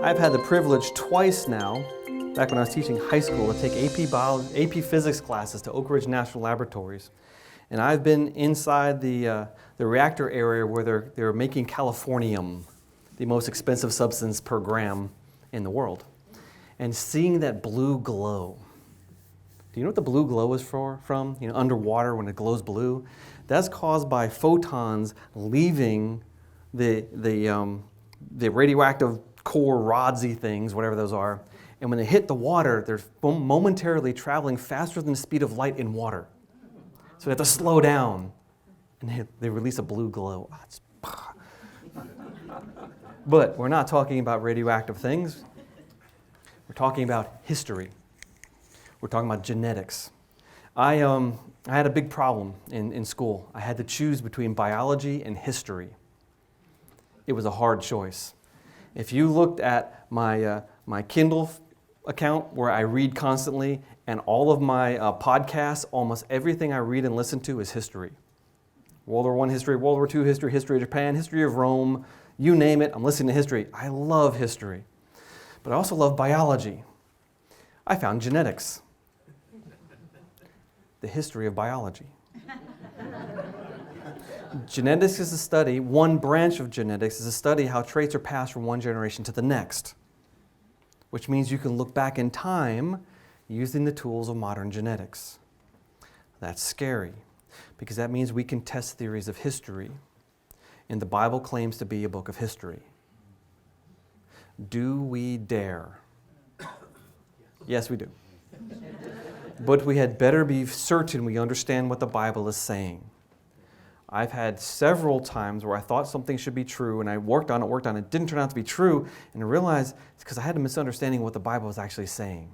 I've had the privilege twice now, back when I was teaching high school, to take AP physics classes to Oak Ridge National Laboratories. And I've been inside the reactor area where they're making californium, the most expensive substance per gram in the world. And seeing that blue glow. Do you know what the blue glow is from? You know, underwater when it glows blue? That's caused by photons leaving the radioactive core rodsy things, whatever those are. And when they hit the water, they're momentarily traveling faster than the speed of light in water. So they have to slow down. And they release a blue glow. But we're not talking about radioactive things. We're talking about history. We're talking about genetics. I had a big problem in school. I had to choose between biology and history. It was a hard choice. If you looked at my Kindle account where I read constantly and all of my podcasts, almost everything I read and listen to is history. World War I history, World War II history, history of Japan, history of Rome, you name it, I'm listening to history. I love history. But I also love biology. I found genetics. The history of biology. Genetics is a study, one branch of genetics is a study how traits are passed from one generation to the next, which means you can look back in time using the tools of modern genetics. That's scary, because that means we can test theories of history, and the Bible claims to be a book of history. Do we dare? Yes, we do. But we had better be certain we understand what the Bible is saying. I've had several times where I thought something should be true, and I worked on it, didn't turn out to be true, and I realized it's because I had a misunderstanding of what the Bible was actually saying.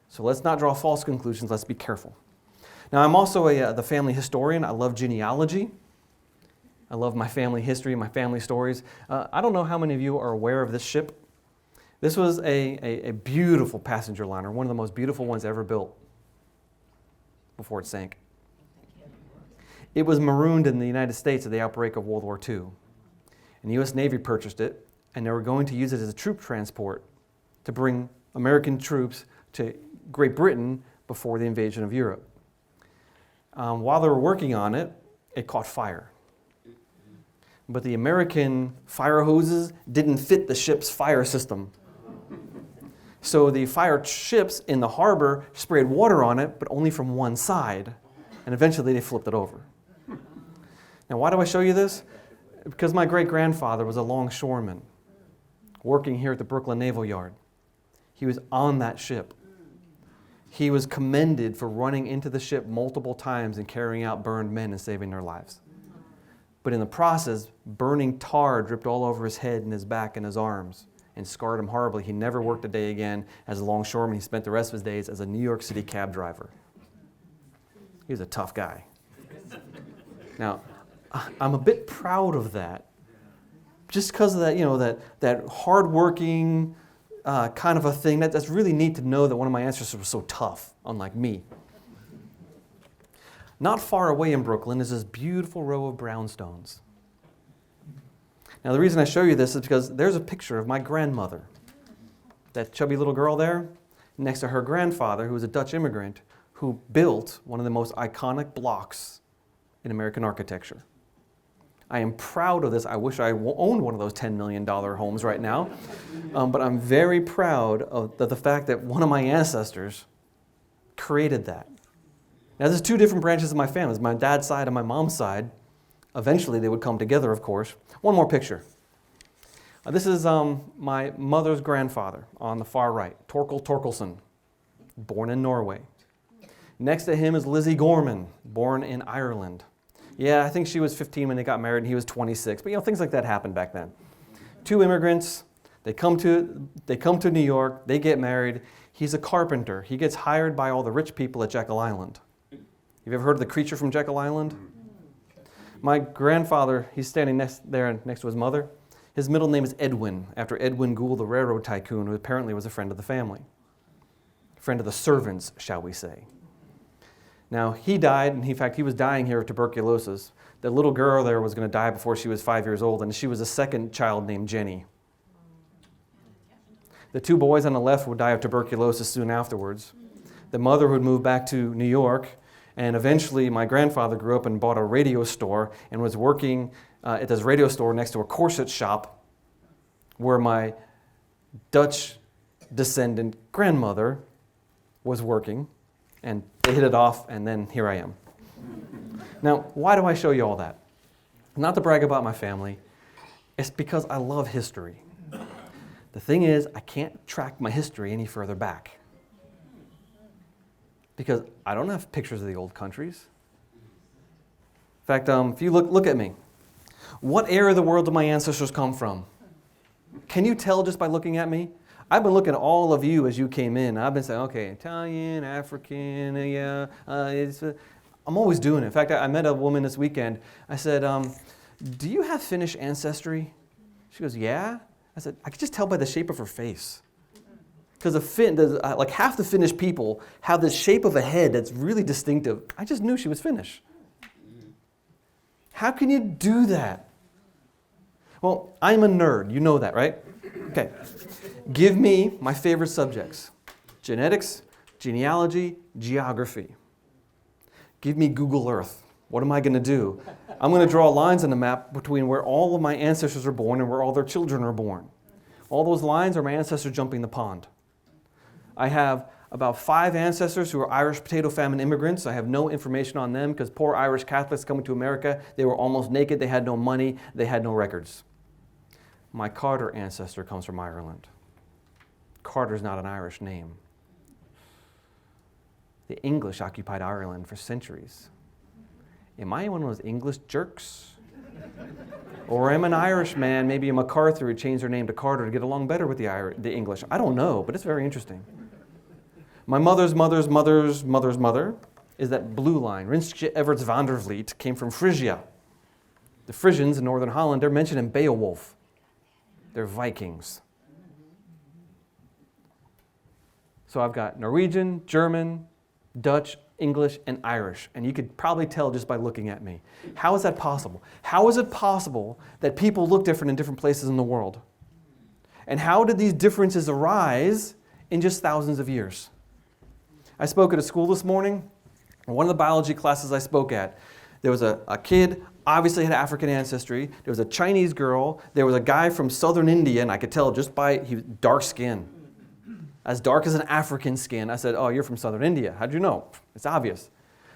So let's not draw false conclusions, let's be careful. Now, I'm also the family historian. I love genealogy. I love my family history, my family stories. I don't know how many of you are aware of this ship. This was a beautiful passenger liner, one of the most beautiful ones ever built before it sank. It was marooned in the United States at the outbreak of World War II. And the U.S. Navy purchased it, and they were going to use it as a troop transport to bring American troops to Great Britain before the invasion of Europe. While they were working on it, it caught fire. But the American fire hoses didn't fit the ship's fire system. So the fire ships in the harbor sprayed water on it, but only from one side. And eventually they flipped it over. Now, why do I show you this? Because my great-grandfather was a longshoreman working here at the Brooklyn Naval Yard. He was on that ship. He was commended for running into the ship multiple times and carrying out burned men and saving their lives. But in the process, burning tar dripped all over his head and his back and his arms and scarred him horribly. He never worked a day again as a longshoreman. He spent the rest of his days as a New York City cab driver. He was a tough guy. Now, I'm a bit proud of that, just because of that, that hardworking kind of a thing. That's really neat to know that one of my ancestors was so tough, unlike me. Not far away in Brooklyn is this beautiful row of brownstones. Now, the reason I show you this is because there's a picture of my grandmother, that chubby little girl there, next to her grandfather, who was a Dutch immigrant, who built one of the most iconic blocks in American architecture. I am proud of this. I wish I owned one of those $10 million homes right now. But I'm very proud of the fact that one of my ancestors created that. Now, there's two different branches of my family. It's my dad's side and my mom's side. Eventually, they would come together, of course. One more picture. This is my mother's grandfather on the far right, Torkel Torkelson, born in Norway. Next to him is Lizzie Gorman, born in Ireland. Yeah, I think she was 15 when they got married and he was 26. But things like that happened back then. Two immigrants, they come to New York, they get married. He's a carpenter. He gets hired by all the rich people at Jekyll Island. You've ever heard of the creature from Jekyll Island? My grandfather, he's standing next to his mother. His middle name is Edwin, after Edwin Gould, the railroad tycoon, who apparently was a friend of the family. A friend of the servants, shall we say. Now, he died, and in fact, he was dying here of tuberculosis. The little girl there was going to die before she was 5 years old, and she was a second child named Jenny. The 2 boys on the left would die of tuberculosis soon afterwards. The mother would move back to New York, and eventually my grandfather grew up and bought a radio store and was working at this radio store next to a corset shop where my Dutch descendant grandmother was working, and they hit it off, and then here I am. Now, why do I show you all that? Not to brag about my family. It's because I love history. The thing is, I can't track my history any further back because I don't have pictures of the old countries. In fact, if you look at me, what area of the world do my ancestors come from? Can you tell just by looking at me? I've been looking at all of you as you came in. I've been saying, okay, Italian, African, yeah. I'm always doing it. In fact, I met a woman this weekend. I said, do you have Finnish ancestry? She goes, yeah. I said, I could just tell by the shape of her face. Because like half the Finnish people have the shape of a head that's really distinctive. I just knew she was Finnish. How can you do that? Well, I'm a nerd. You know that, right? Okay. Give me my favorite subjects. Genetics, genealogy, geography. Give me Google Earth. What am I going to do? I'm going to draw lines on the map between where all of my ancestors are born and where all their children are born. All those lines are my ancestors jumping the pond. I have about 5 ancestors who are Irish potato famine immigrants. I have no information on them because poor Irish Catholics coming to America, they were almost naked, they had no money, they had no records. My Carter ancestor comes from Ireland. Carter's not an Irish name. The English occupied Ireland for centuries. Am I one of those English jerks? Or am I an Irish man, maybe a MacArthur who changed their name to Carter to get along better with the English? I don't know, but it's very interesting. My mother's mother's mother's mother's mother is that blue line. Rinske Everts van der Vliet came from Frisia. The Frisians in northern Holland, they're mentioned in Beowulf. They're Vikings. So I've got Norwegian, German, Dutch, English, and Irish. And you could probably tell just by looking at me. How is that possible? How is it possible that people look different in different places in the world? And how did these differences arise in just thousands of years? I spoke at a school this morning. In one of the biology classes I spoke at, there was a kid, obviously had African ancestry. There was a Chinese girl. There was a guy from southern India, and I could tell just by he was dark skin. As dark as an African skin. I said, oh, you're from southern India. How'd you know? It's obvious.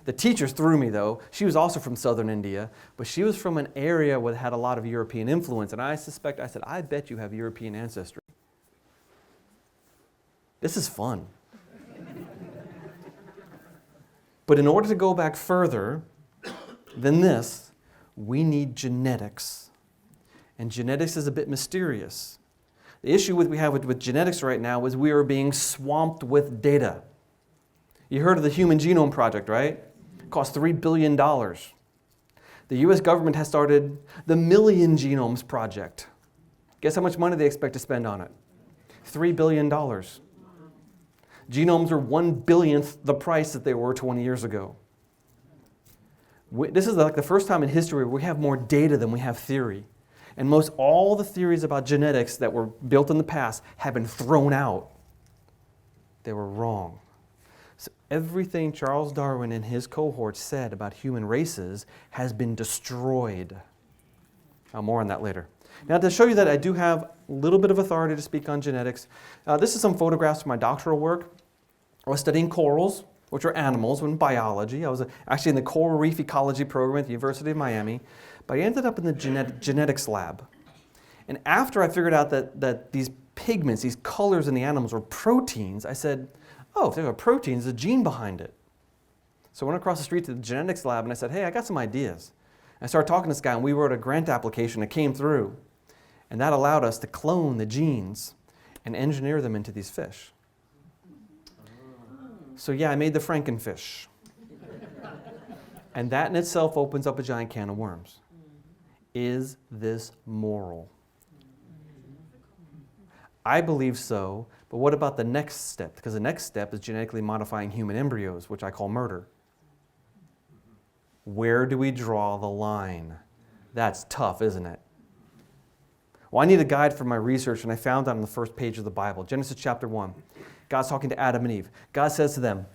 The teachers threw me, though. She was also from southern India, but she was from an area that had a lot of European influence. And I said, I bet you have European ancestry. This is fun. But in order to go back further than this, we need genetics. And genetics is a bit mysterious. The issue we have with genetics right now is we are being swamped with data. You heard of the Human Genome Project, right? It cost $3 billion. The U.S. government has started the Million Genomes Project. Guess how much money they expect to spend on it? $3 billion. Genomes are 1/billionth the price that they were 20 years ago. This is like the first time in history where we have more data than we have theory. And most all the theories about genetics that were built in the past have been thrown out. They were wrong. So everything Charles Darwin and his cohort said about human races has been destroyed. More on that later. Now, to show you that I do have a little bit of authority to speak on genetics, this is some photographs from my doctoral work. I was studying corals, which are animals, in biology. I was actually in the coral reef ecology program at the University of Miami, but I ended up in the genetics lab. And after I figured out that these pigments, these colors in the animals were proteins, I said, oh, if there's a protein, there's a gene behind it. So I went across the street to the genetics lab and I said, hey, I got some ideas. I started talking to this guy and we wrote a grant application that came through. And that allowed us to clone the genes and engineer them into these fish. So yeah, I made the Frankenfish. And that in itself opens up a giant can of worms. Is this moral? I believe so, but what about the next step? Because the next step is genetically modifying human embryos, which I call murder. Where do we draw the line? That's tough, isn't it? Well, I need a guide for my research, and I found that on the first page of the Bible. Genesis chapter 1. God's talking to Adam and Eve. God says to them,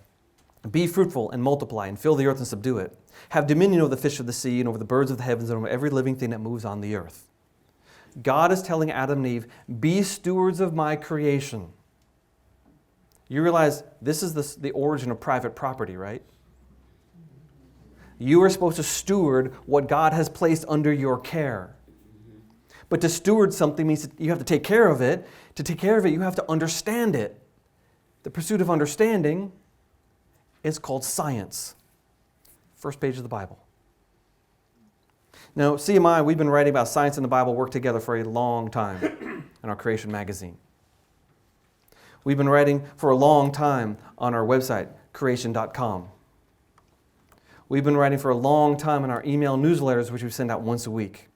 "Be fruitful and multiply and fill the earth and subdue it. Have dominion over the fish of the sea and over the birds of the heavens and over every living thing that moves on the earth." God is telling Adam and Eve, be stewards of my creation. You realize this is the origin of private property, right? You are supposed to steward what God has placed under your care. But to steward something means that you have to take care of it. To take care of it, you have to understand it. The pursuit of understanding is called science. First page of the Bible. Now, CMI, we've been writing about science and the Bible work together for a long time in our Creation magazine. We've been writing for a long time on our website, creation.com. We've been writing for a long time in our email newsletters, which we send out once a week.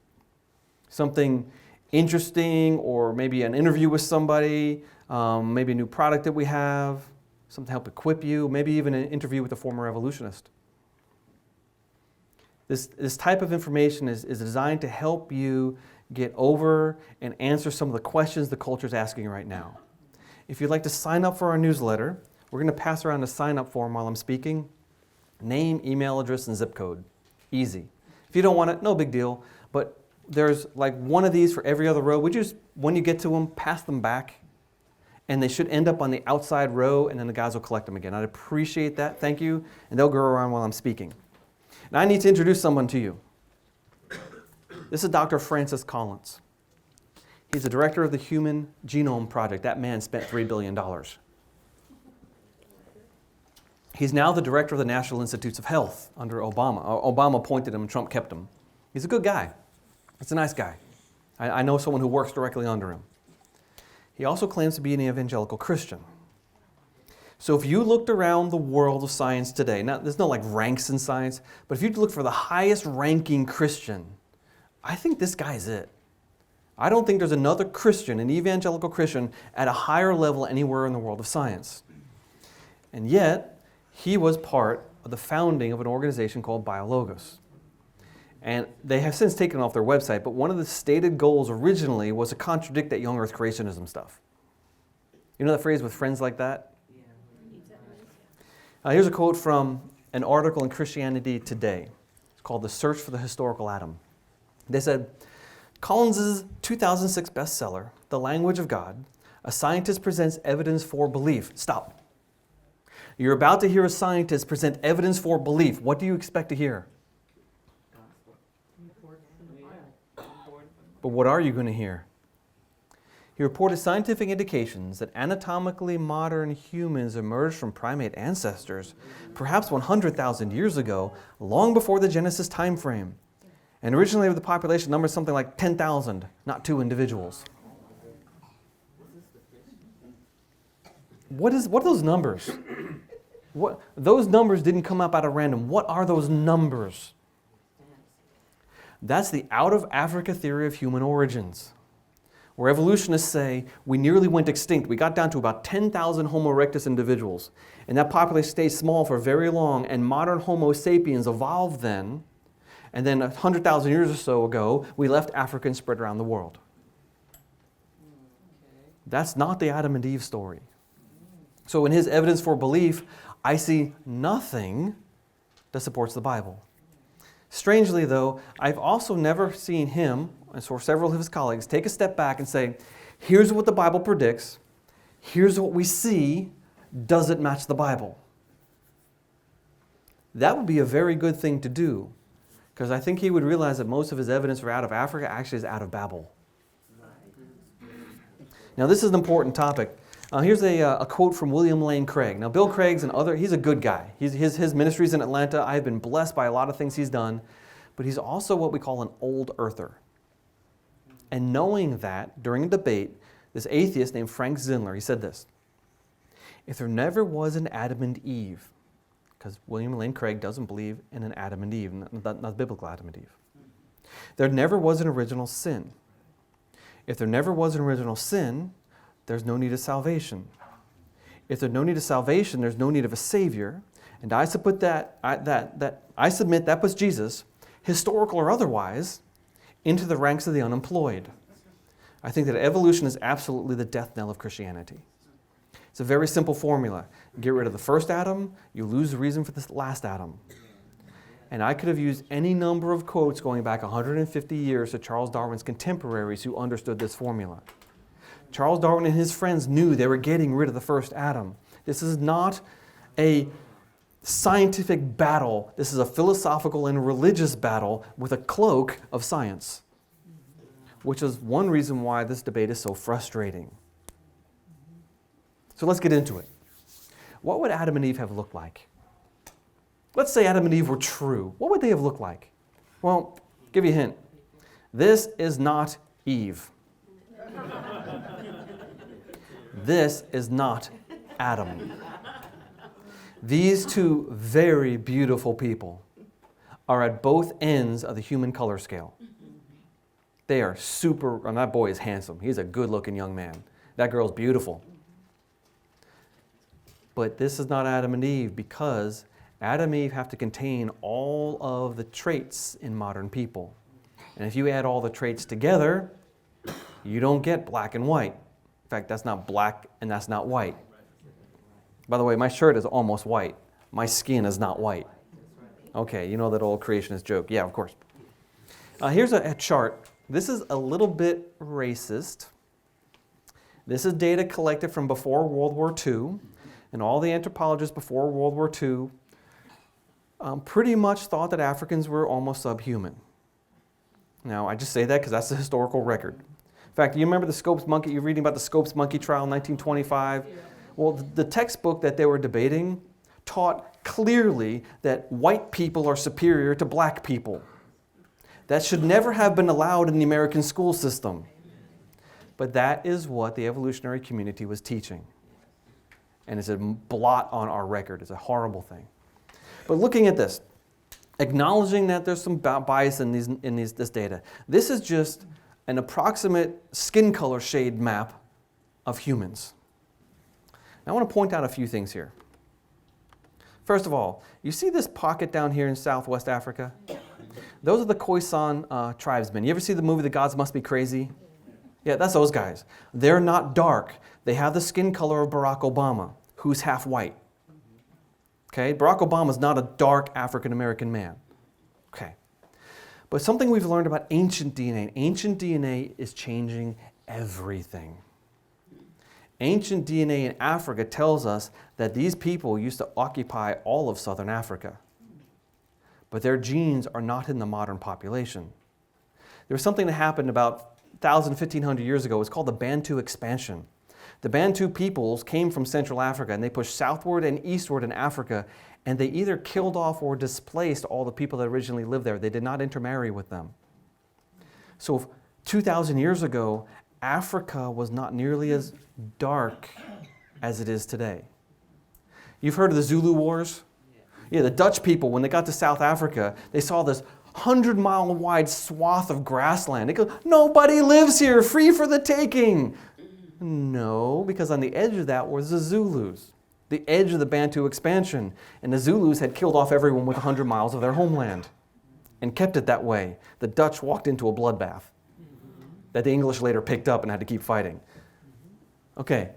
Something interesting, or maybe an interview with somebody, maybe a new product that we have, something to help equip you, maybe even an interview with a former evolutionist. This type of information is designed to help you get over and answer some of the questions the culture is asking right now. If you'd like to sign up for our newsletter, we're going to pass around a sign-up form while I'm speaking. Name, email address, and zip code. Easy. If you don't want it, no big deal. But there's like one of these for every other row. Would you just, when you get to them, pass them back? And they should end up on the outside row, and then the guys will collect them again. I'd appreciate that. Thank you. And they'll go around while I'm speaking. Now I need to introduce someone to you. This is Dr. Francis Collins. He's the director of the Human Genome Project. That man spent $3 billion. He's now the director of the National Institutes of Health under Obama. Obama appointed him and Trump kept him. He's a good guy. He's a nice guy. I know someone who works directly under him. He also claims to be an evangelical Christian. So if you looked around the world of science today, now there's no like ranks in science, but if you look for the highest ranking Christian, I think this guy's it. I don't think there's another Christian, an evangelical Christian, at a higher level anywhere in the world of science. And yet, he was part of the founding of an organization called BioLogos. And they have since taken it off their website, but one of the stated goals originally was to contradict that young earth creationism stuff. You know that phrase, with friends like that? Here's a quote from an article in Christianity Today. It's called The Search for the Historical Atom. They said, Collins' 2006 bestseller, The Language of God, a scientist presents evidence for belief. Stop. You're about to hear a scientist present evidence for belief. What do you expect to hear? But what are you going to hear? He reported scientific indications that anatomically modern humans emerged from primate ancestors perhaps 100,000 years ago, long before the Genesis time frame. And originally the population numbered something like 10,000, not 2 individuals. What are those numbers? Those numbers didn't come up out of random. What are those numbers? That's the out-of-Africa theory of human origins, where evolutionists say we nearly went extinct. We got down to about 10,000 Homo erectus individuals, and that population stayed small for very long, and modern Homo sapiens evolved then, and then 100,000 years or so ago, we left Africa and spread around the world. That's not the Adam and Eve story. So in his evidence for belief, I see nothing that supports the Bible. Strangely, though, I've also never seen him, and so several of his colleagues, take a step back and say, here's what the Bible predicts, here's what we see, does it match the Bible? That would be a very good thing to do, because I think he would realize that most of his evidence for out of Africa actually is out of Babel. Now, this is an important topic. Here's a quote from William Lane Craig. Now, Bill Craig's he's a good guy. His ministry's in Atlanta. I've been blessed by a lot of things he's done, but he's also what we call an old earther. And knowing that, during a debate, this atheist named Frank Zindler, he said this: if there never was an Adam and Eve, because William Lane Craig doesn't believe in an Adam and Eve, not biblical Adam and Eve. There never was an original sin. If there never was an original sin, there's no need of salvation. If there's no need of salvation, there's no need of a Savior. And I submit that puts Jesus, historical or otherwise, into the ranks of the unemployed. I think that evolution is absolutely the death knell of Christianity. It's a very simple formula. Get rid of the first Adam, you lose the reason for this last Adam. And I could have used any number of quotes going back 150 years to Charles Darwin's contemporaries who understood this formula. Charles Darwin and his friends knew they were getting rid of the first Adam. This is not a scientific battle. This is a philosophical and religious battle with a cloak of science, which is one reason why this debate is so frustrating. So let's get into it. What would Adam and Eve have looked like? Let's say Adam and Eve were true. What would they have looked like? Well, I'll give you a hint. This is not Eve. This is not Adam. These two very beautiful people are at both ends of the human color scale. They are super, and that boy is handsome. He's a good-looking young man. That girl's beautiful. But this is not Adam and Eve because Adam and Eve have to contain all of the traits in modern people. And if you add all the traits together, you don't get black and white. In fact, that's not black and that's not white. By the way, my shirt is almost white. My skin is not white. Okay, you know that old creationist joke. Yeah, of course. Here's a chart. This is a little bit racist. This is data collected from before World War II. And all the anthropologists before World War II pretty much thought that Africans were almost subhuman. Now, I just say that because that's the historical record. In fact, you remember the Scopes monkey, you're reading about the Scopes monkey trial in 1925? Yeah. Well, the textbook that they were debating taught clearly that white people are superior to black people. That should never have been allowed in the American school system. But that is what the evolutionary community was teaching. And it's a blot on our record. It's a horrible thing. But looking at this, acknowledging that there's some bias in this data, this is just an approximate skin color shade map of humans. Now, I want to point out a few things here. First of all, you see this pocket down here in Southwest Africa? Those are the Khoisan tribesmen. You ever see the movie The Gods Must Be Crazy? Yeah, that's those guys. They're not dark. They have the skin color of Barack Obama, who's half white. Okay, Barack Obama's not a dark African-American man. Okay. But something we've learned about ancient DNA is changing everything. Ancient DNA in Africa tells us that these people used to occupy all of southern Africa. But their genes are not in the modern population. There was something that happened about 1,000, 1,500 years ago. It's called the Bantu expansion. The Bantu peoples came from Central Africa and they pushed southward and eastward in Africa, and they either killed off or displaced all the people that originally lived there. They did not intermarry with them. So 2,000 years ago, Africa was not nearly as dark as it is today. You've heard of the Zulu Wars? Yeah, the Dutch people, when they got to South Africa, they saw this 100-mile wide swath of grassland. They go, nobody lives here, free for the taking. No, because on the edge of that was the Zulus, the edge of the Bantu expansion. And the Zulus had killed off everyone with 100 miles of their homeland and kept it that way. The Dutch walked into a bloodbath that the English later picked up and had to keep fighting. Okay,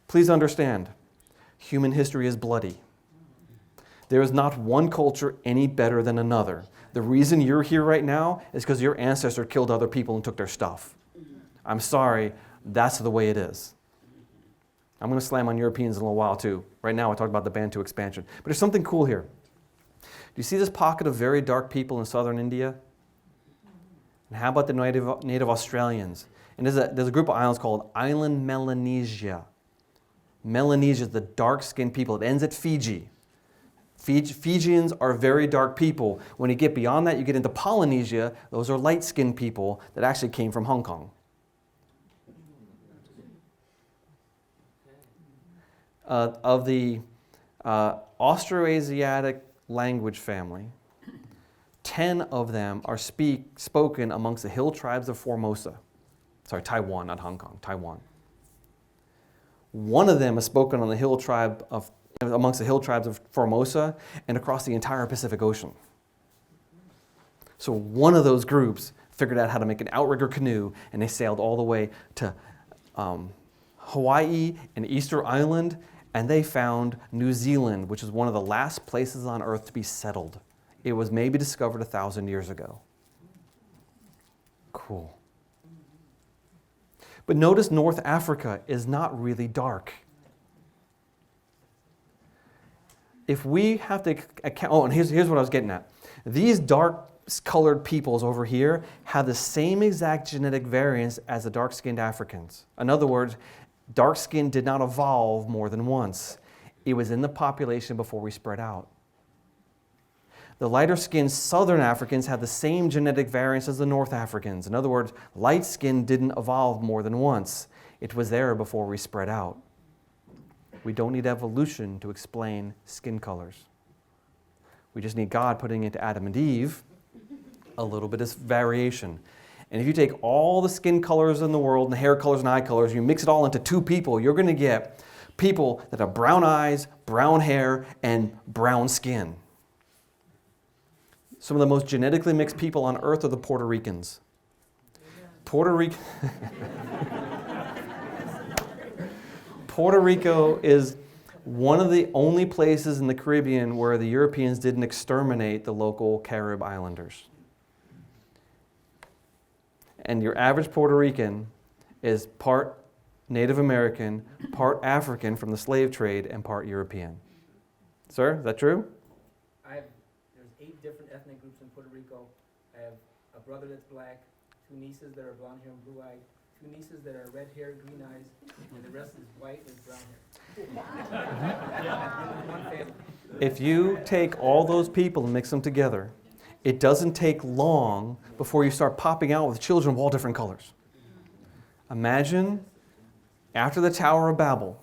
please understand, human history is bloody. There is not one culture any better than another. The reason you're here right now is because your ancestor killed other people and took their stuff. I'm sorry, that's the way it is. I'm going to slam on Europeans in a little while too. Right now I talk about the Bantu expansion. But there's something cool here. Do you see this pocket of very dark people in southern India? And how about the native Australians? And there's a group of islands called Island Melanesia. Melanesia is the dark-skinned people. It ends at Fiji. Fijians are very dark people. When you get beyond that, you get into Polynesia. Those are light-skinned people that actually came from Hong Kong. Of the Austroasiatic language family, 10 of them are spoken amongst the hill tribes of Formosa. Sorry, Taiwan, not Hong Kong, Taiwan. One of them is spoken on the amongst the hill tribes of Formosa and across the entire Pacific Ocean. So one of those groups figured out how to make an outrigger canoe, and they sailed all the way to Hawaii and Easter Island, and they found New Zealand, which is one of the last places on earth to be settled. It was maybe discovered 1,000 years ago. Cool. But notice North Africa is not really dark. If we have to account, and here's what I was getting at. These dark-colored peoples over here have the same exact genetic variance as the dark-skinned Africans. In other words, dark skin did not evolve more than once. It was in the population before we spread out. The lighter-skinned Southern Africans had the same genetic variance as the North Africans. In other words, light skin didn't evolve more than once. It was there before we spread out. We don't need evolution to explain skin colors. We just need God putting into Adam and Eve a little bit of variation. And if you take all the skin colors in the world and the hair colors and eye colors, you mix it all into two people, you're going to get people that have brown eyes, brown hair, and brown skin. Some of the most genetically mixed people on earth are the Puerto Ricans. Puerto Rico is one of the only places in the Caribbean where the Europeans didn't exterminate the local Carib Islanders. And your average Puerto Rican is part Native American, part African from the slave trade, and part European. Sir, is that true? There's 8 different ethnic groups in Puerto Rico. I have a brother that's black, 2 nieces that are blonde hair and blue-eyed, 2 nieces that are red hair, green eyes, and the rest is white and brown hair. If you take all those people and mix them together, it doesn't take long before you start popping out with children of all different colors. Imagine after the Tower of Babel,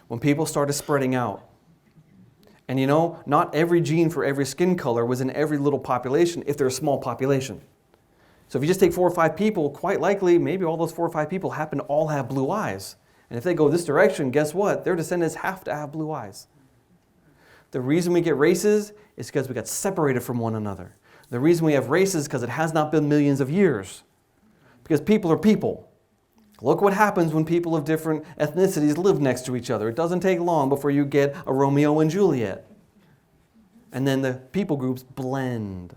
when people started spreading out. And you know, not every gene for every skin color was in every little population if they're a small population. So if you just take 4 or 5 people, quite likely, maybe all those 4 or 5 people happen to all have blue eyes. And if they go this direction, guess what? Their descendants have to have blue eyes. The reason we get races is because we got separated from one another. The reason we have races is because it has not been millions of years. Because people are people. Look what happens when people of different ethnicities live next to each other. It doesn't take long before you get a Romeo and Juliet. And then the people groups blend.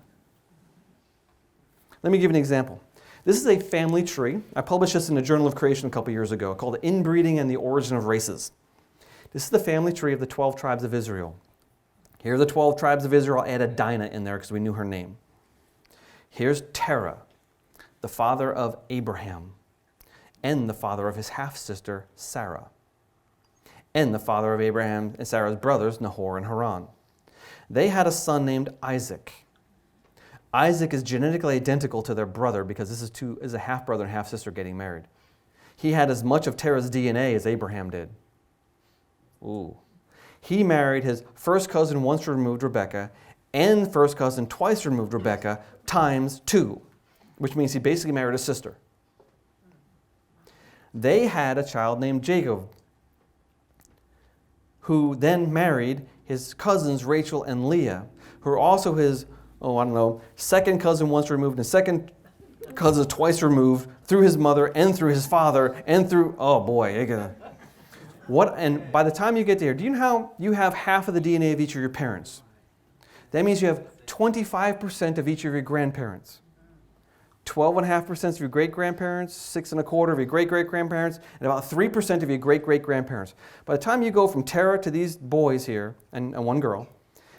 Let me give you an example. This is a family tree. I published this in the Journal of Creation a couple years ago called Inbreeding and the Origin of Races. This is the family tree of the 12 tribes of Israel. Here are the 12 tribes of Israel. I added Dinah in there because we knew her name. Here's Terah, the father of Abraham, and the father of his half-sister, Sarah, and the father of Abraham and Sarah's brothers, Nahor and Haran. They had a son named Isaac. Isaac is genetically identical to their brother because this is a half-brother and half-sister getting married. He had as much of Terah's DNA as Abraham did. Ooh. He married his first cousin once removed, Rebecca, and first cousin twice removed, Rebecca, times 2, which means he basically married a sister. They had a child named Jacob, who then married his cousins Rachel and Leah, who are also his, second cousin once removed and second cousin twice removed through his mother and through his father and through, and by the time you get there, do you know how you have half of the DNA of each of your parents? That means you have 25% of each of your grandparents. 12.5% of your great-grandparents, 6.25% of your great-great-grandparents, and about 3% of your great-great-grandparents. By the time you go from Terah to these boys here, and one girl,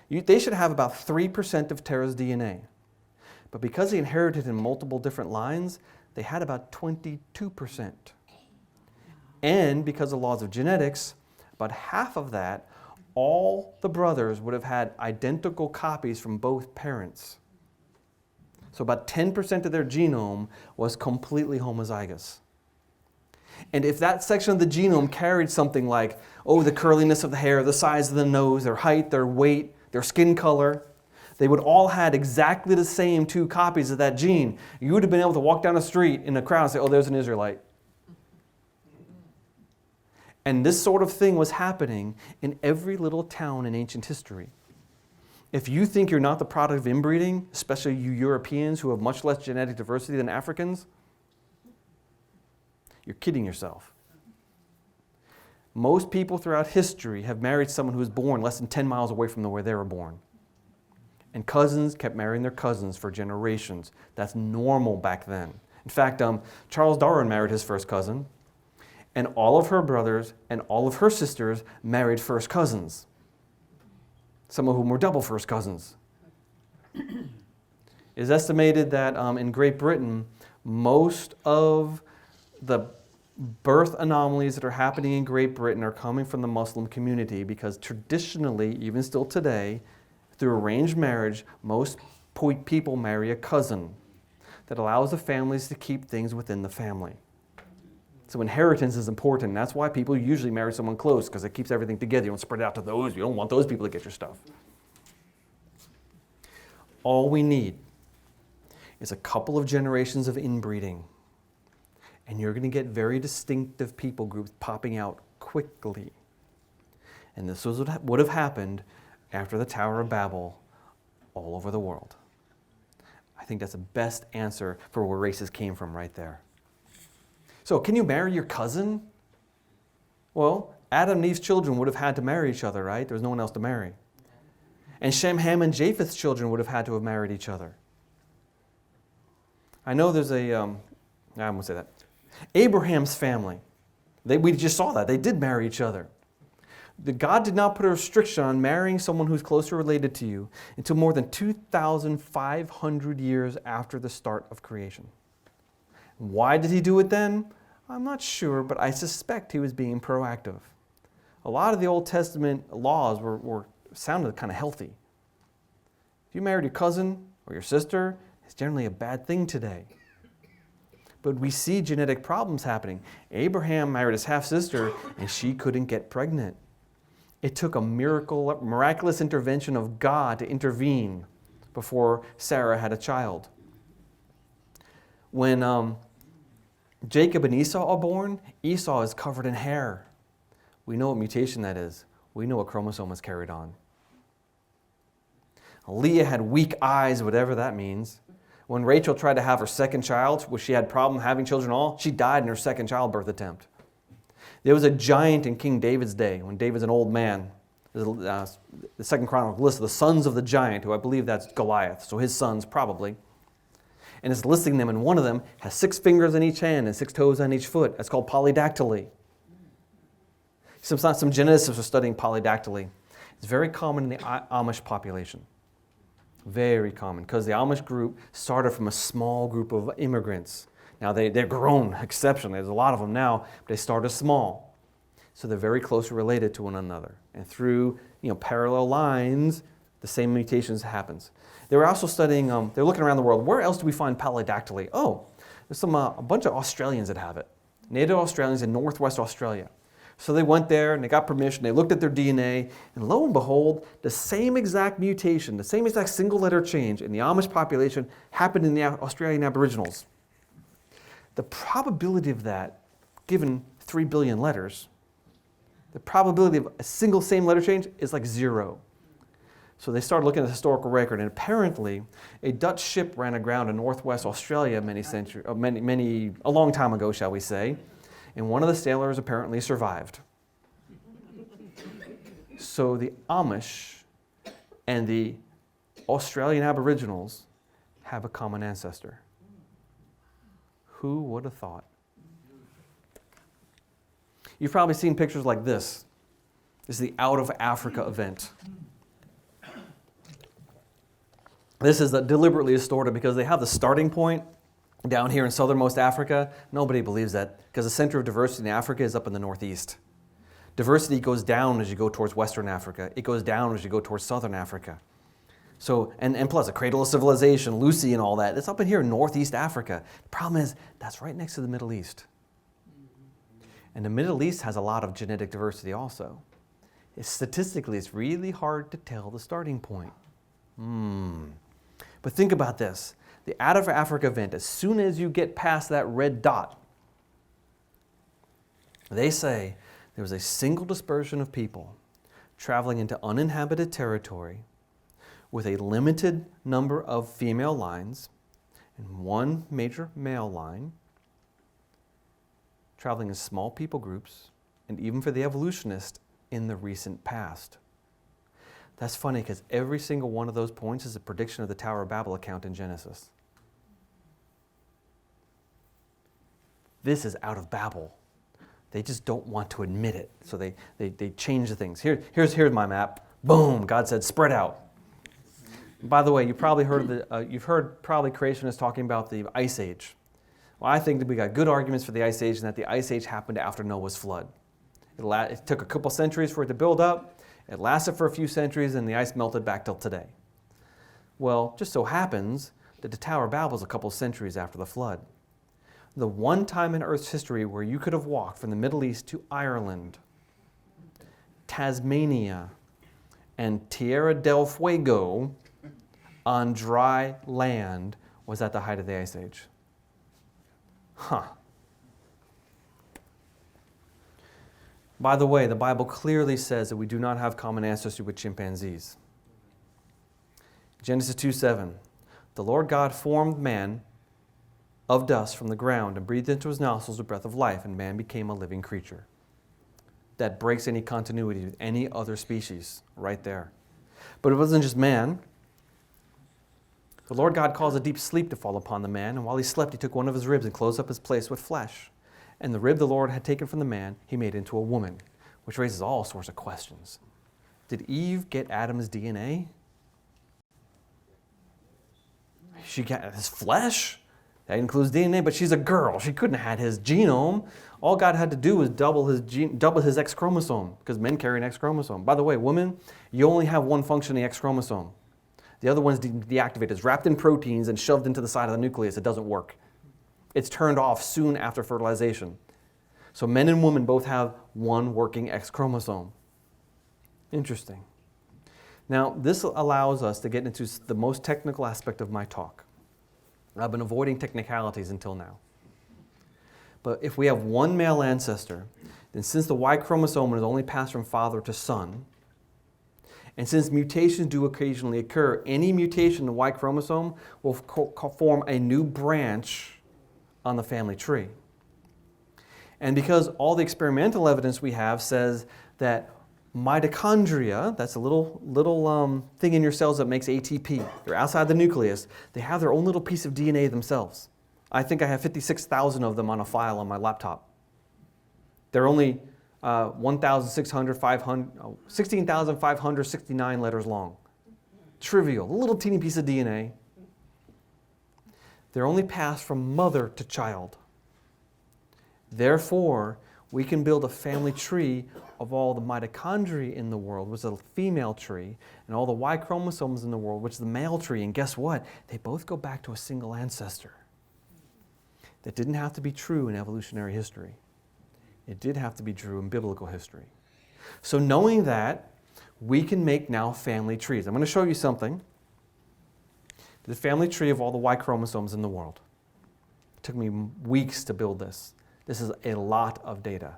they should have about 3% of Terah's DNA. But because they inherited in multiple different lines, they had about 22%. And because of laws of genetics, about half of that, all the brothers would have had identical copies from both parents. So about 10% of their genome was completely homozygous. And if that section of the genome carried something like, the curliness of the hair, the size of the nose, their height, their weight, their skin color, they would all had exactly the same 2 copies of that gene. You would have been able to walk down the street in a crowd and say, there's an Israelite. And this sort of thing was happening in every little town in ancient history. If you think you're not the product of inbreeding, especially you Europeans who have much less genetic diversity than Africans, you're kidding yourself. Most people throughout history have married someone who was born less than 10 miles away from where they were born. And cousins kept marrying their cousins for generations. That's normal back then. In fact, Charles Darwin married his first cousin, and all of her brothers and all of her sisters married first cousins, some of whom were double first cousins. It is estimated that in Great Britain, most of the birth anomalies that are happening in Great Britain are coming from the Muslim community because traditionally, even still today, through arranged marriage, most people marry a cousin. That allows the families to keep things within the family. So inheritance is important. That's why people usually marry someone close, because it keeps everything together. You don't spread it out to those. You don't want those people to get your stuff. All we need is a couple of generations of inbreeding. And you're going to get very distinctive people groups popping out quickly. And this was what would have happened after the Tower of Babel all over the world. I think that's the best answer for where races came from right there. So, can you marry your cousin? Well, Adam and Eve's children would have had to marry each other, right? There was no one else to marry. And Shem, Ham, and Japheth's children would have had to have married each other. I know there's I'm going to say that. Abraham's family, we just saw that. They did marry each other. God did not put a restriction on marrying someone who's closer related to you until more than 2,500 years after the start of creation. Why did he do it then? I'm not sure, but I suspect he was being proactive. A lot of the Old Testament laws sounded kind of healthy. If you married your cousin or your sister, it's generally a bad thing today. But we see genetic problems happening. Abraham married his half-sister, and she couldn't get pregnant. It took a miraculous intervention of God to intervene before Sarah had a child. When Jacob and Esau are born, Esau is covered in hair. We know what mutation that is. We know what chromosome is carried on. Leah had weak eyes, whatever that means. When Rachel tried to have her second child, which she had problem having children all, she died in her second childbirth attempt. There was a giant in King David's day, when David's an old man. The Second Chronicles lists the sons of the giant, who I believe that's Goliath, so his sons probably. And it's listing them, and one of them has 6 fingers in each hand and 6 toes on each foot. That's called polydactyly. Some geneticists are studying polydactyly. It's very common in the Amish population. Very common, because the Amish group started from a small group of immigrants. Now, they're grown exceptionally. There's a lot of them now, but they started small. So they're very closely related to one another. And through parallel lines, the same mutations happens. They were also studying, they're looking around the world, where else do we find polydactyly? Oh, there's a bunch of Australians that have it. Native Australians in northwest Australia. So they went there and they got permission, they looked at their DNA, and lo and behold, the same exact mutation, the same exact single letter change in the Amish population happened in the Australian Aboriginals. The probability of that, given 3 billion letters, the probability of a single same letter change is like 0. So they started looking at the historical record, and apparently a Dutch ship ran aground in northwest Australia a long time ago, shall we say, and one of the sailors apparently survived. So the Amish and the Australian Aboriginals have a common ancestor. Who would have thought? You've probably seen pictures like this. This is the Out of Africa event. This is deliberately distorted because they have the starting point down here in southernmost Africa. Nobody believes that because the center of diversity in Africa is up in the northeast. Diversity goes down as you go towards Western Africa. It goes down as you go towards Southern Africa. So, and plus, the cradle of civilization, Lucy and all that, it's up in here in northeast Africa. The problem is, that's right next to the Middle East. And the Middle East has a lot of genetic diversity also. Statistically, it's really hard to tell the starting point. But think about this. The Out of Africa event, as soon as you get past that red dot, they say there was a single dispersion of people traveling into uninhabited territory with a limited number of female lines and one major male line, traveling in small people groups, and even for the evolutionists in the recent past. That's funny because every single one of those points is a prediction of the Tower of Babel account in Genesis. This is out of Babel. They just don't want to admit it, so they change the things. Here's my map. Boom! God said, spread out. By the way, you've probably heard creationists talking about the Ice Age. Well, I think that we got good arguments for the Ice Age and that the Ice Age happened after Noah's flood. It took a couple centuries for it to build up. It lasted for a few centuries, and the ice melted back till today. Well, just so happens that the Tower of Babel is a couple centuries after the flood. The one time in Earth's history where you could have walked from the Middle East to Ireland, Tasmania, and Tierra del Fuego on dry land was at the height of the Ice Age. Huh. By the way, the Bible clearly says that we do not have common ancestry with chimpanzees. Genesis 2:7, the Lord God formed man of dust from the ground and breathed into his nostrils the breath of life, and man became a living creature. That breaks any continuity with any other species right there. But it wasn't just man. The Lord God caused a deep sleep to fall upon the man, and while he slept, he took one of his ribs and closed up his place with flesh. And the rib the Lord had taken from the man, he made into a woman, which raises all sorts of questions. Did Eve get Adam's DNA? She got his flesh? That includes DNA, but she's a girl. She couldn't have had his genome. All God had to do was double his X chromosome, because men carry an X chromosome. By the way, women, you only have one functioning X chromosome. The other one's deactivated. It's wrapped in proteins and shoved into the side of the nucleus. It doesn't work. It's turned off soon after fertilization. So men and women both have one working X chromosome. Interesting. Now, this allows us to get into the most technical aspect of my talk. I've been avoiding technicalities until now. But if we have one male ancestor, then since the Y chromosome is only passed from father to son, and since mutations do occasionally occur, any mutation in the Y chromosome will form a new branch on the family tree. And because all the experimental evidence we have says that mitochondria, that's a little thing in your cells that makes ATP, they're outside the nucleus, they have their own little piece of DNA themselves. I think I have 56,000 of them on a file on my laptop. They're only 16,569 letters long. Trivial, a little teeny piece of DNA. They're only passed from mother to child. Therefore, we can build a family tree of all the mitochondria in the world, which is a female tree, and all the Y chromosomes in the world, which is the male tree. And guess what? They both go back to a single ancestor. That didn't have to be true in evolutionary history. It did have to be true in biblical history. So knowing that, we can make now family trees. I'm going to show you something. The family tree of all the Y chromosomes in the world. It took me weeks to build this. This is a lot of data.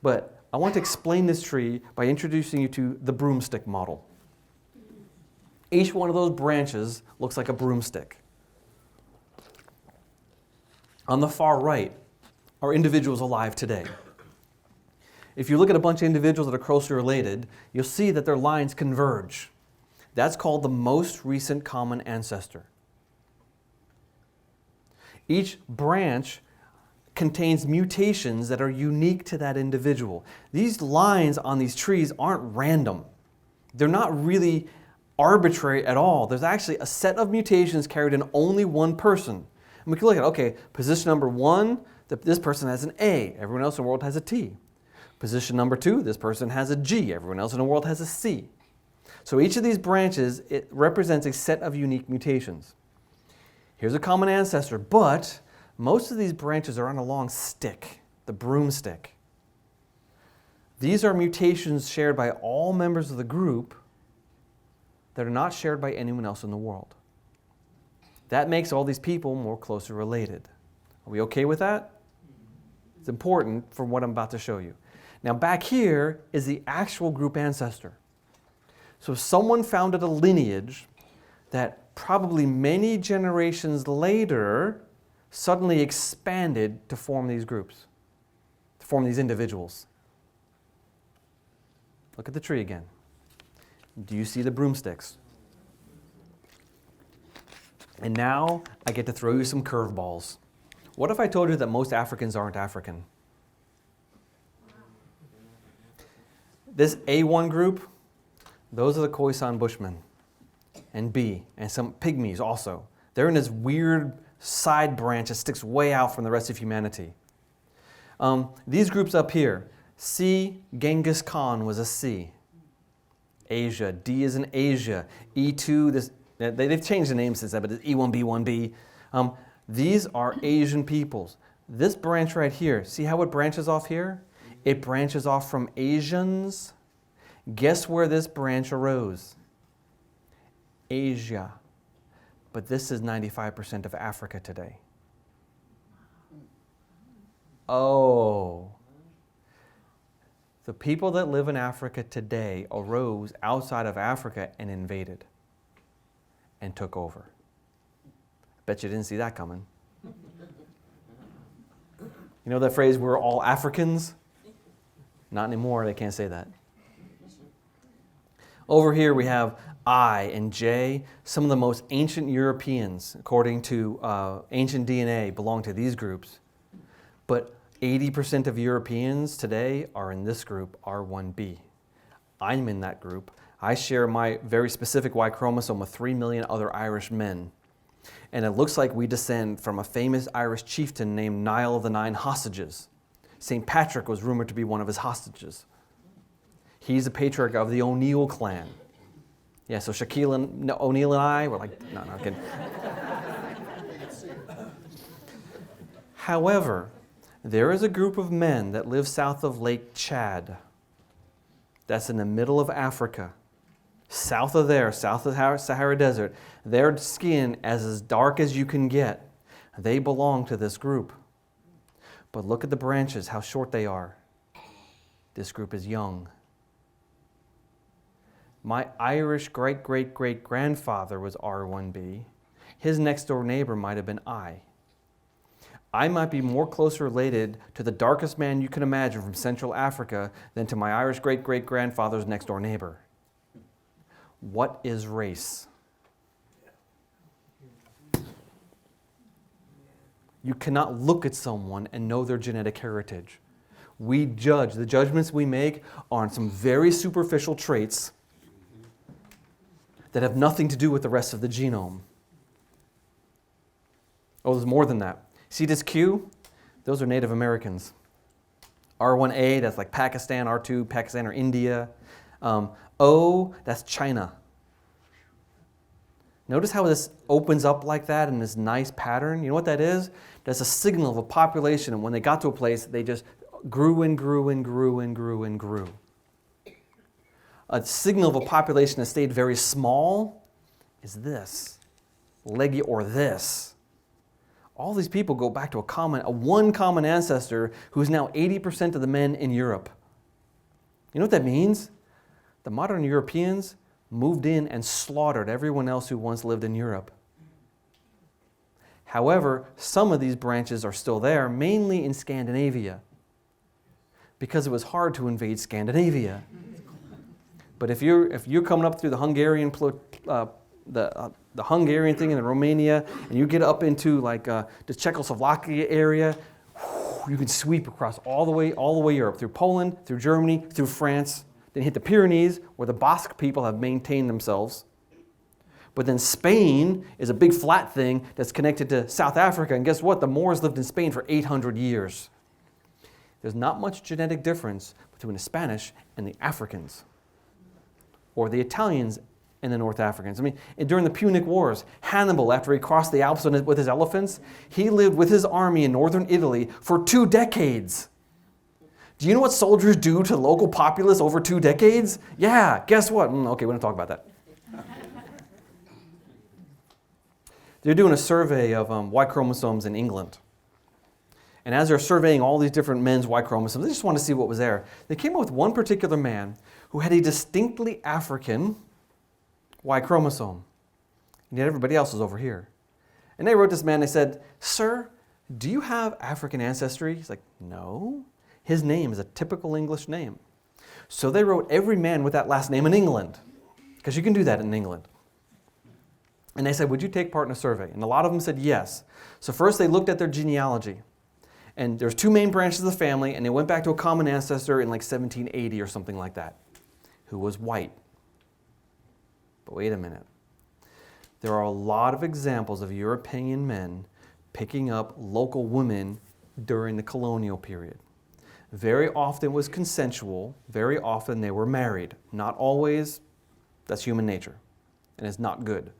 But I want to explain this tree by introducing you to the broomstick model. Each one of those branches looks like a broomstick. On the far right are individuals alive today. If you look at a bunch of individuals that are closely related, you'll see that their lines converge. That's called the most recent common ancestor. Each branch contains mutations that are unique to that individual. These lines on these trees aren't random. They're not really arbitrary at all. There's actually a set of mutations carried in only one person. And we can look at, okay, position number 1, this person has an A. Everyone else in the world has a T. Position number 2, this person has a G. Everyone else in the world has a C. So each of these branches, it represents a set of unique mutations. Here's a common ancestor, but most of these branches are on a long stick, the broomstick. These are mutations shared by all members of the group that are not shared by anyone else in the world. That makes all these people more closely related. Are we okay with that? It's important for what I'm about to show you. Now back here is the actual group ancestor. So someone founded a lineage that probably many generations later suddenly expanded to form these groups, to form these individuals. Look at the tree again. Do you see the broomsticks? And now I get to throw you some curveballs. What if I told you that most Africans aren't African? This A1 group, those are the Khoisan Bushmen. And B, and some pygmies also. They're in this weird side branch that sticks way out from the rest of humanity. These groups up here, C, Genghis Khan was a C. Asia, D is in Asia. E2, they've changed the name since that, but it's E1B1B. These are Asian peoples. This branch right here, see how it branches off here? It branches off from Asians. Guess where this branch arose? Asia. But this is 95% of Africa today. Oh. The people that live in Africa today arose outside of Africa and invaded and took over. Bet you didn't see that coming. You know that phrase, we're all Africans? Not anymore, they can't say that. Over here we have I and J. Some of the most ancient Europeans, according to ancient DNA, belong to these groups. But 80% of Europeans today are in this group, R1b. I'm in that group. I share my very specific Y chromosome with 3 million other Irish men. And it looks like we descend from a famous Irish chieftain named Niall of the Nine Hostages. St. Patrick was rumored to be one of his hostages. He's the patriarch of the O'Neill clan. Yeah, so Shaquille O'Neal and I were like, no, I'm kidding. However, there is a group of men that live south of Lake Chad. That's in the middle of Africa. South of there, south of the Sahara Desert. Their skin as dark as you can get. They belong to this group. But look at the branches, how short they are. This group is young. My Irish great-great-great-grandfather was R1b. His next door neighbor might have been I. I might be more closely related to the darkest man you can imagine from Central Africa than to my Irish great-great-grandfather's next door neighbor. What is race? You cannot look at someone and know their genetic heritage. We judge. The judgments we make are on some very superficial traits that have nothing to do with the rest of the genome. Oh, there's more than that. See this Q? Those are Native Americans. R1A, that's like Pakistan. R2, Pakistan or India. O, that's China. Notice how this opens up like that in this nice pattern? You know what that is? That's a signal of a population, and when they got to a place, they just grew and grew and grew and grew and grew. A signal of a population that stayed very small is this, leggy or this. All these people go back to one common ancestor who's now 80% of the men in Europe. You know what that means? The modern Europeans moved in and slaughtered everyone else who once lived in Europe. However, some of these branches are still there, mainly in Scandinavia, because it was hard to invade Scandinavia. But if you're coming up through the Hungarian the Hungarian thing in the Romania, and you get up into like the Czechoslovakia area, you can sweep across all the way Europe, through Poland, through Germany, through France, then hit the Pyrenees, where the Basque people have maintained themselves. But then Spain is a big flat thing that's connected to South Africa, and guess what? The Moors lived in Spain for 800 years. There's not much genetic difference between the Spanish and the Africans, or the Italians and the North Africans. I mean, during the Punic Wars, Hannibal, after he crossed the Alps with his elephants, he lived with his army in northern Italy for 2 decades. Do you know what soldiers do to the local populace over 2 decades? Yeah, guess what? Okay, we don't talk about that. They're doing a survey of Y chromosomes in England. And as they're surveying all these different men's Y chromosomes, they just want to see what was there. They came up with one particular man who had a distinctly African Y chromosome. And yet everybody else is over here. And they wrote this man, they said, "Sir, do you have African ancestry?" He's like, "No." His name is a typical English name. So they wrote every man with that last name in England, because you can do that in England. And they said, "Would you take part in a survey?" And a lot of them said yes. So first they looked at their genealogy. And there's two main branches of the family, and they went back to a common ancestor in like 1780 or something like that, who was white. But wait a minute. There are a lot of examples of European men picking up local women during the colonial period. Very often it was consensual. Very often they were married. Not always. That's human nature, and it's not good.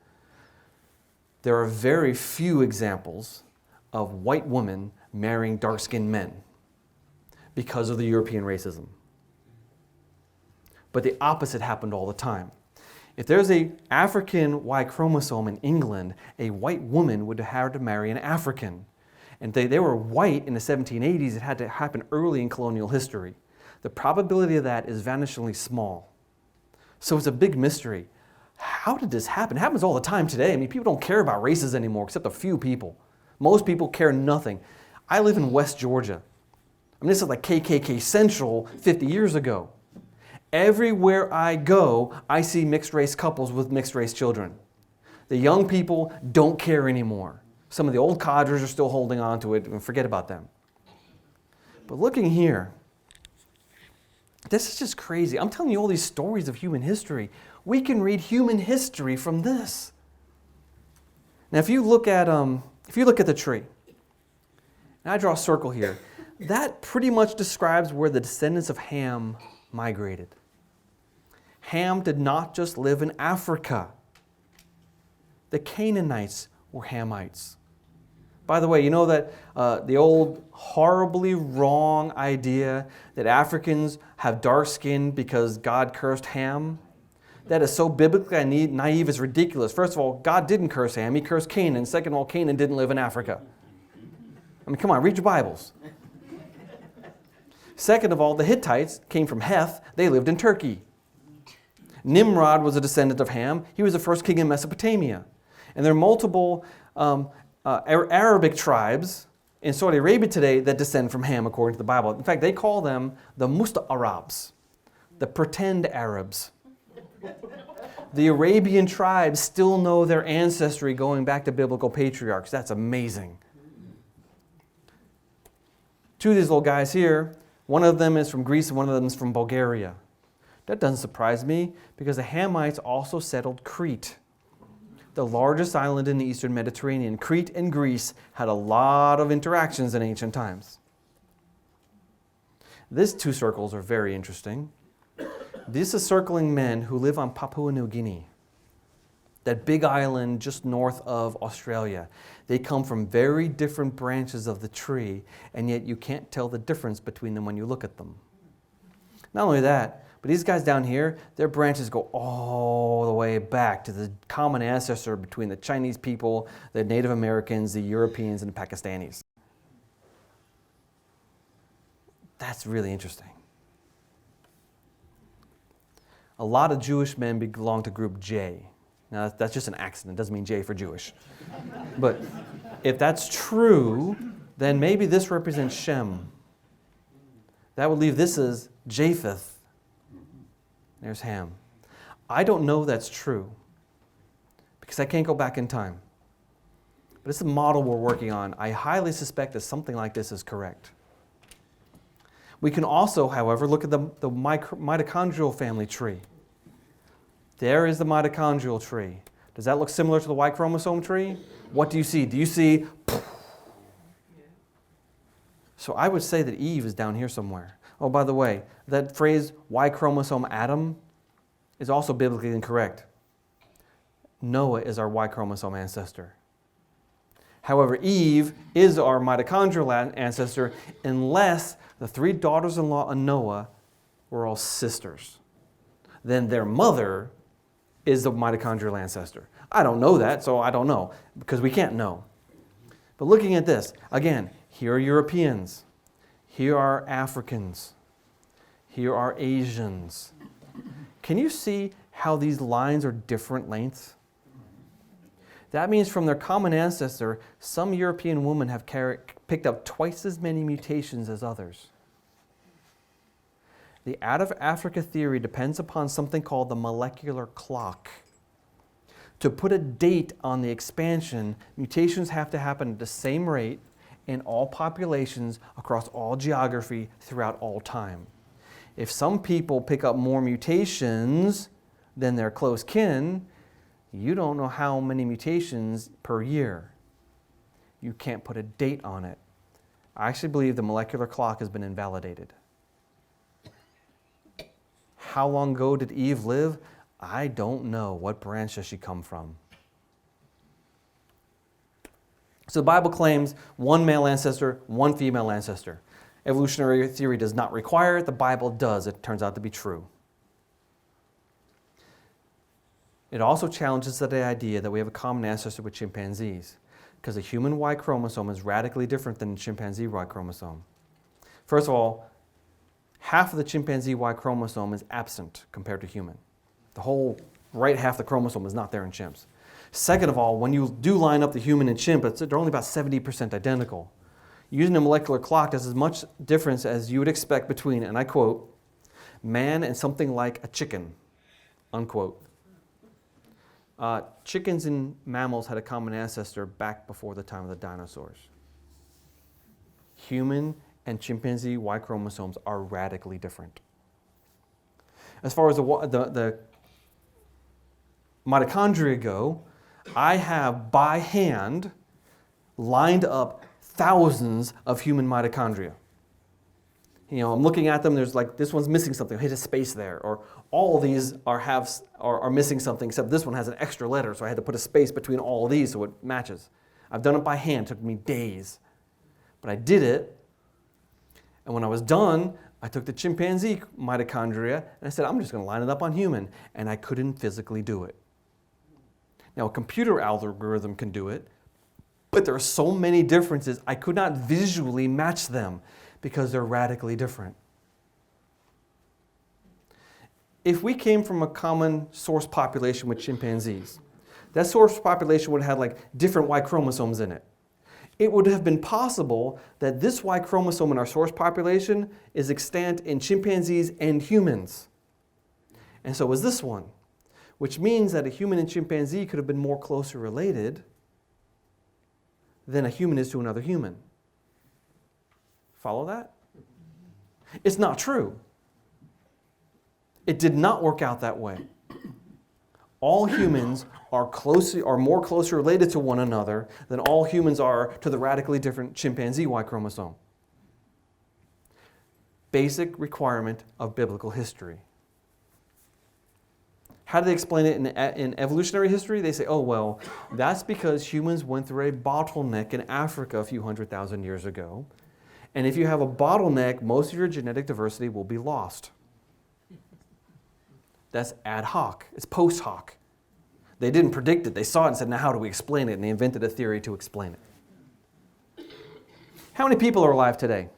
There are very few examples of white women marrying dark-skinned men because of the European racism. But the opposite happened all the time. If there's an African Y chromosome in England, a white woman would have to marry an African. And they were white in the 1780s. It had to happen early in colonial history. The probability of that is vanishingly small. So it's a big mystery. How did this happen? It happens all the time today. I mean, people don't care about races anymore, except a few people. Most people care nothing. I live in West Georgia. I mean, this is like KKK Central 50 years ago. Everywhere I go, I see mixed-race couples with mixed-race children. The young people don't care anymore. Some of the old codgers are still holding on to it, and forget about them. But looking here, this is just crazy. I'm telling you all these stories of human history. We can read human history from this. Now, if you look at the tree, and I draw a circle here, that pretty much describes where the descendants of Ham migrated. Ham did not just live in Africa. The Canaanites were Hamites. By the way, you know that the old horribly wrong idea that Africans have dark skin because God cursed Ham? That is so biblically naive, it's ridiculous. First of all, God didn't curse Ham, He cursed Canaan. Second of all, Canaan didn't live in Africa. I mean, come on, read your Bibles. Second of all, the Hittites came from Heth. They lived in Turkey. Nimrod was a descendant of Ham. He was the first king in Mesopotamia. And there are multiple Arabic tribes in Saudi Arabia today that descend from Ham, according to the Bible. In fact, they call them the Musta-Arabs, the pretend Arabs. The Arabian tribes still know their ancestry going back to biblical patriarchs. That's amazing. Two of these little guys here, one of them is from Greece and one of them is from Bulgaria. That doesn't surprise me because the Hamites also settled Crete, the largest island in the eastern Mediterranean. Crete and Greece had a lot of interactions in ancient times. These two circles are very interesting. This is circling men who live on Papua New Guinea, that big island just north of Australia. They come from very different branches of the tree, and yet you can't tell the difference between them when you look at them. Not only that, but these guys down here, their branches go all the way back to the common ancestor between the Chinese people, the Native Americans, the Europeans, and the Pakistanis. That's really interesting. A lot of Jewish men belong to group J. Now, that's just an accident. It doesn't mean J for Jewish. But if that's true, then maybe this represents Shem. That would leave this as Japheth. There's Ham. I don't know that's true because I can't go back in time. But it's a model we're working on. I highly suspect that something like this is correct. We can also, however, look at the mitochondrial family tree. There is the mitochondrial tree. Does that look similar to the Y chromosome tree? What do you see? Do you see? So I would say that Eve is down here somewhere. Oh, by the way, that phrase Y chromosome Adam is also biblically incorrect. Noah is our Y chromosome ancestor. However, Eve is our mitochondrial ancestor unless the three daughters-in-law of Noah were all sisters. Then their mother is the mitochondrial ancestor. I don't know that, so I don't know, because we can't know. But looking at this, again, here are Europeans. Here are Africans. Here are Asians. Can you see how these lines are different lengths? That means from their common ancestor, some European women have picked up twice as many mutations as others. The out of Africa theory depends upon something called the molecular clock. To put a date on the expansion, mutations have to happen at the same rate in all populations across all geography throughout all time. If some people pick up more mutations than their close kin, you don't know how many mutations per year. You can't put a date on it. I actually believe the molecular clock has been invalidated. How long ago did Eve live? I don't know. What branch does she come from? So the Bible claims one male ancestor, one female ancestor. Evolutionary theory does not require it. The Bible does. It turns out to be true. It also challenges the idea that we have a common ancestor with chimpanzees, because the human Y chromosome is radically different than the chimpanzee Y chromosome. First of all, half of the chimpanzee Y chromosome is absent compared to human. The whole right half of the chromosome is not there in chimps. Second of all, when you do line up the human and chimp, they're only about 70% identical. Using a molecular clock, there's as much difference as you would expect between, and I quote, man and something like a chicken, unquote. Chickens and mammals had a common ancestor back before the time of the dinosaurs. Human and chimpanzee Y chromosomes are radically different. As far as the mitochondria go, I have by hand lined up thousands of human mitochondria. You know, I'm looking at them, there's like, this one's missing something, hit a space there. Or all of these are missing something, except this one has an extra letter, so I had to put a space between all of these so it matches. I've done it by hand, it took me days. But I did it, and when I was done, I took the chimpanzee mitochondria, and I said, I'm just going to line it up on human. And I couldn't physically do it. Now, a computer algorithm can do it, but there are so many differences, I could not visually match them because they're radically different. If we came from a common source population with chimpanzees, that source population would have had like different Y chromosomes in it. It would have been possible that this Y chromosome in our source population is extant in chimpanzees and humans. And so is this one, which means that a human and chimpanzee could have been more closely related than a human is to another human. Follow that? It's not true. It did not work out that way. All humans are more closely related to one another than all humans are to the radically different chimpanzee Y chromosome. Basic requirement of biblical history. How do they explain it in evolutionary history? They say, oh, well, that's because humans went through a bottleneck in Africa a few 100,000 years ago. And if you have a bottleneck, most of your genetic diversity will be lost. That's ad hoc. It's post hoc. They didn't predict it. They saw it and said, now how do we explain it? And they invented a theory to explain it. How many people are alive today?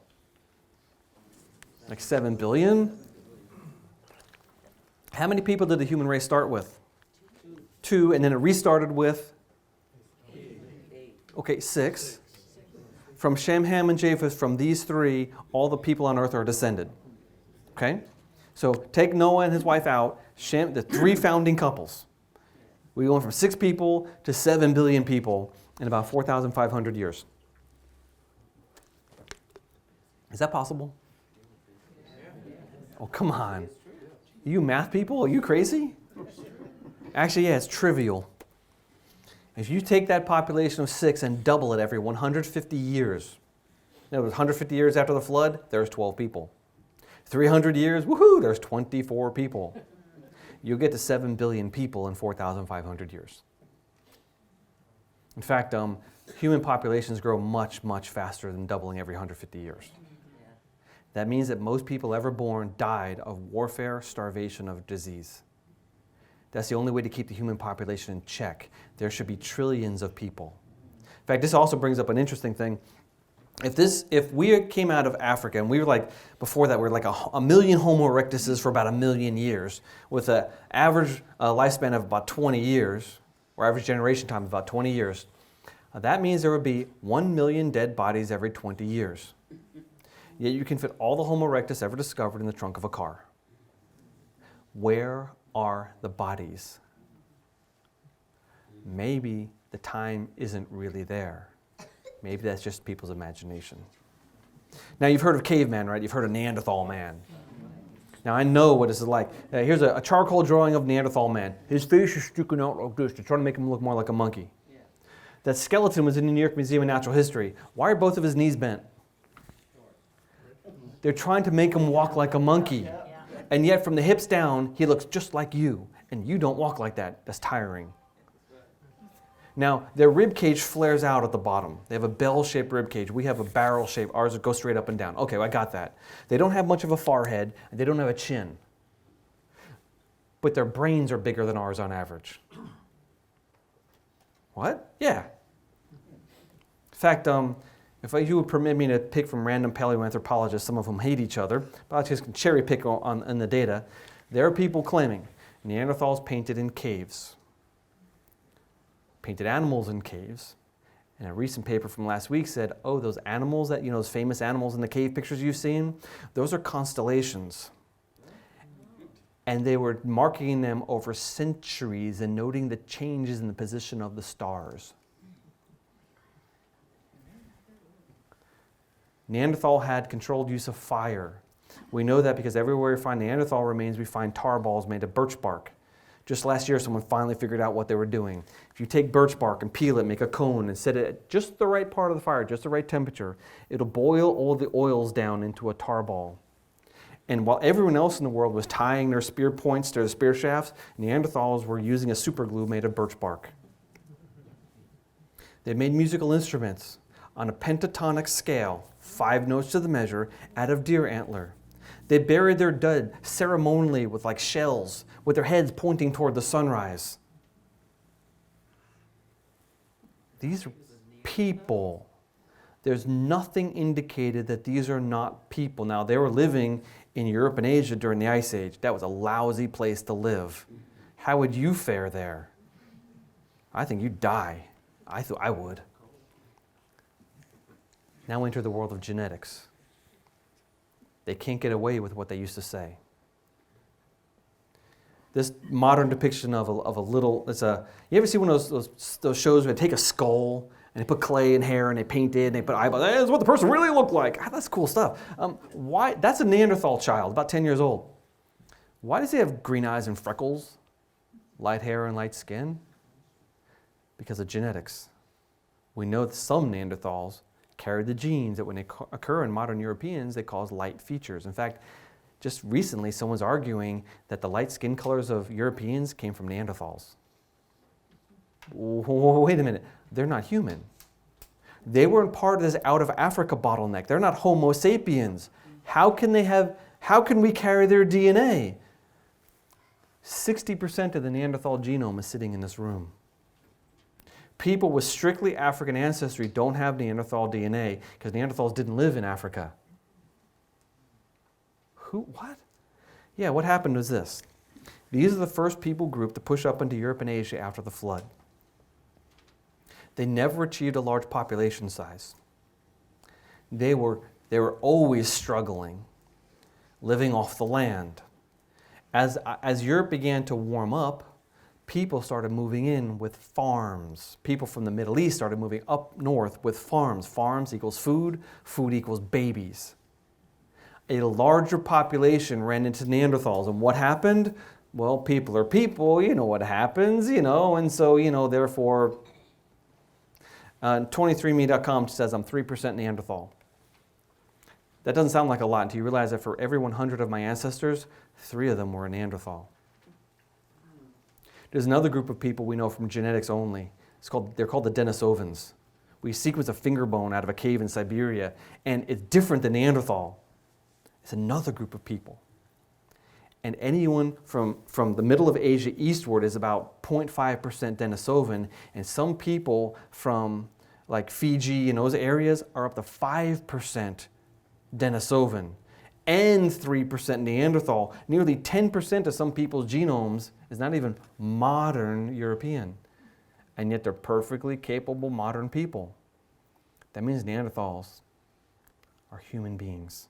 Like 7 billion? How many people did the human race start with? 2, and then it restarted with? 8. 6. From Shem, Ham, and Japheth, from these 3, all the people on earth are descended. Okay? So take Noah and his wife out, Shem, the 3 founding couples. We went from 6 people to 7 billion people in about 4,500 years. Is that possible? Oh, come on. You math people, are you crazy? Actually, yeah, it's trivial. If you take that population of 6 and double it every 150 years, in other words, 150 years after the flood, there's 12 people. 300 years, woohoo, there's 24 people. You'll get to 7 billion people in 4,500 years. In fact, human populations grow much, much faster than doubling every 150 years. That means that most people ever born died of warfare, starvation, of disease. That's the only way to keep the human population in check. There should be trillions of people. In fact, this also brings up an interesting thing. If we came out of Africa and we were like, before that, we were like a million Homo erectuses for about a million years with an average lifespan of about 20 years, or average generation time of about 20 years, that means there would be 1 million dead bodies every 20 years. Yet you can fit all the Homo erectus ever discovered in the trunk of a car. Where are the bodies? Maybe the time isn't really there. Maybe that's just people's imagination. Now, you've heard of caveman, right? You've heard of Neanderthal man. Now, I know what this is like. Here's a charcoal drawing of Neanderthal man. His face is sticking out like this. They're trying to make him look more like a monkey. Yeah. That skeleton was in the New York Museum of Natural History. Why are both of his knees bent? They're trying to make him walk like a monkey. And yet, from the hips down, he looks just like you. And you don't walk like that. That's tiring. Now, their rib cage flares out at the bottom. They have a bell-shaped rib cage. We have a barrel shape. Ours would go straight up and down. Okay, I got that. They don't have much of a forehead, and they don't have a chin. But their brains are bigger than ours on average. What? Yeah. In fact, if you would permit me to pick from random paleoanthropologists, some of whom hate each other, but I just can cherry pick on the data, there are people claiming Neanderthals painted in caves. Painted animals in caves. And a recent paper from last week said, oh, those animals that, those famous animals in the cave pictures you've seen, those are constellations. And they were marking them over centuries and noting the changes in the position of the stars. Neanderthal had controlled use of fire. We know that because everywhere we find Neanderthal remains, we find tar balls made of birch bark. Just last year, someone finally figured out what they were doing. If you take birch bark and peel it, make a cone, and set it at just the right part of the fire, just the right temperature, it'll boil all the oils down into a tar ball. And while everyone else in the world was tying their spear points to their spear shafts, Neanderthals were using a superglue made of birch bark. They made musical instruments on a pentatonic scale, 5 notes to the measure, out of deer antler. They buried their dead ceremonially with like shells, with their heads pointing toward the sunrise. These are people. There's nothing indicated that these are not people. Now, they were living in Europe and Asia during the Ice Age. That was a lousy place to live. How would you fare there? I think you'd die. I would. Now enter the world of genetics. They can't get away with what they used to say. This modern depiction of a little, you ever see one of those shows where they take a skull and they put clay and hair and they paint it and they put eyeballs? That's what the person really looked like. That's cool stuff. Why? That's a Neanderthal child, about 10 years old. Why does he have green eyes and freckles, light hair and light skin? Because of genetics. We know that some Neanderthals carry the genes that when they occur in modern Europeans, they cause light features. In fact, just recently, someone's arguing that the light skin colors of Europeans came from Neanderthals. Wait a minute. They're not human. They weren't part of this out of Africa bottleneck. They're not Homo sapiens. How can we carry their DNA? 60% of the Neanderthal genome is sitting in this room. People with strictly African ancestry don't have Neanderthal DNA because Neanderthals didn't live in Africa. What? Yeah, what happened was this. These are the first people group to push up into Europe and Asia after the flood. They never achieved a large population size. They were always struggling, living off the land. As Europe began to warm up, people started moving in with farms. People from the Middle East started moving up north with farms. Farms equals food, food equals babies. A larger population ran into Neanderthals. And what happened? Well, people are people, you know what happens, and so, therefore, 23andMe.com says I'm 3% Neanderthal. That doesn't sound like a lot until you realize that for every 100 of my ancestors, 3 of them were a Neanderthal. There's another group of people we know from genetics only. They're called the Denisovans. We sequence a finger bone out of a cave in Siberia, and it's different than Neanderthal. It's another group of people. And anyone from the middle of Asia eastward is about 0.5% Denisovan, and some people from like Fiji and those areas, are up to 5% Denisovan and 3% Neanderthal. Nearly 10% of some people's genomes is not even modern European. And yet they're perfectly capable modern people. That means Neanderthals are human beings.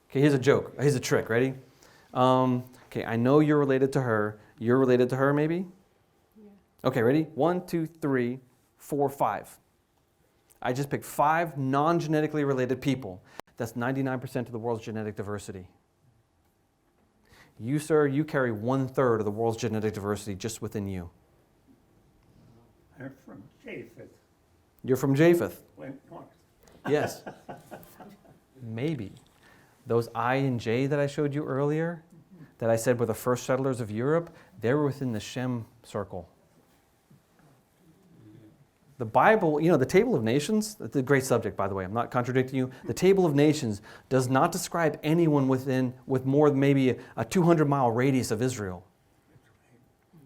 Okay, here's a joke. Here's a trick. Ready? Okay, I know you're related to her. You're related to her, maybe? Yeah. Okay, ready? 1, 2, 3, 4, 5. I just picked 5 non-genetically related people. That's 99% of the world's genetic diversity. You, sir, you carry 1/3 of the world's genetic diversity just within you. I'm from Japheth. You're from Japheth. Went north. Yes. Maybe. Those I and J that I showed you earlier, that I said were the first settlers of Europe, they were within the Shem circle. The Bible, the Table of Nations, it's a great subject, by the way. I'm not contradicting you. The Table of Nations does not describe anyone with more than maybe a 200-mile radius of Israel.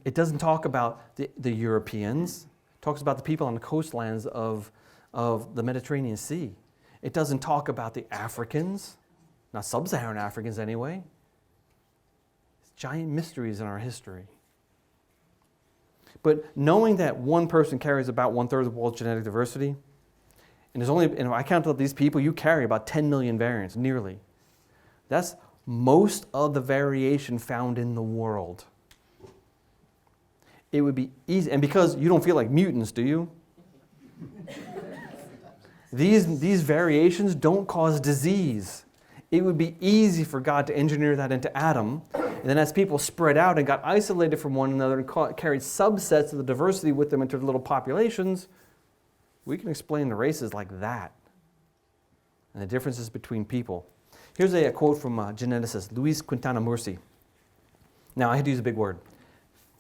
It doesn't talk about the Europeans. It talks about the people on the coastlands of the Mediterranean Sea. It doesn't talk about the Africans, not sub-Saharan Africans anyway. It's giant mysteries in our history. But knowing that one person carries about 1/3 of the world's genetic diversity, and if I count up these people, you carry about 10 million variants, nearly. That's most of the variation found in the world. It would be easy, and because you don't feel like mutants, do you? These variations don't cause disease. It would be easy for God to engineer that into Adam. And then as people spread out and got isolated from one another and carried subsets of the diversity with them into little populations, we can explain the races like that and the differences between people. Here's a quote from geneticist Luis Quintana Murci. Now, I had to use a big word.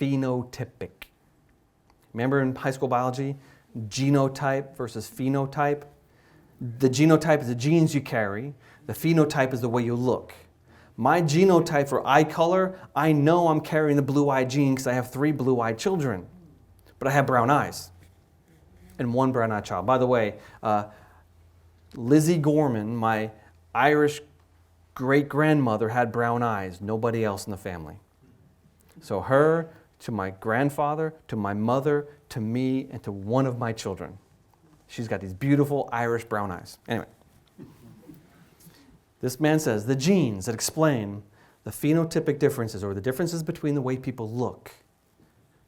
Phenotypic. Remember in high school biology, genotype versus phenotype? The genotype is the genes you carry. The phenotype is the way you look. My genotype for eye color, I know I'm carrying the blue-eyed gene because I have 3 blue-eyed children. But I have brown eyes. And 1 brown-eyed child. By the way, Lizzie Gorman, my Irish great-grandmother, had brown eyes. Nobody else in the family. So her, to my grandfather, to my mother, to me, and to one of my children. She's got these beautiful Irish brown eyes. Anyway. This man says the genes that explain the phenotypic differences, or the differences between the way people look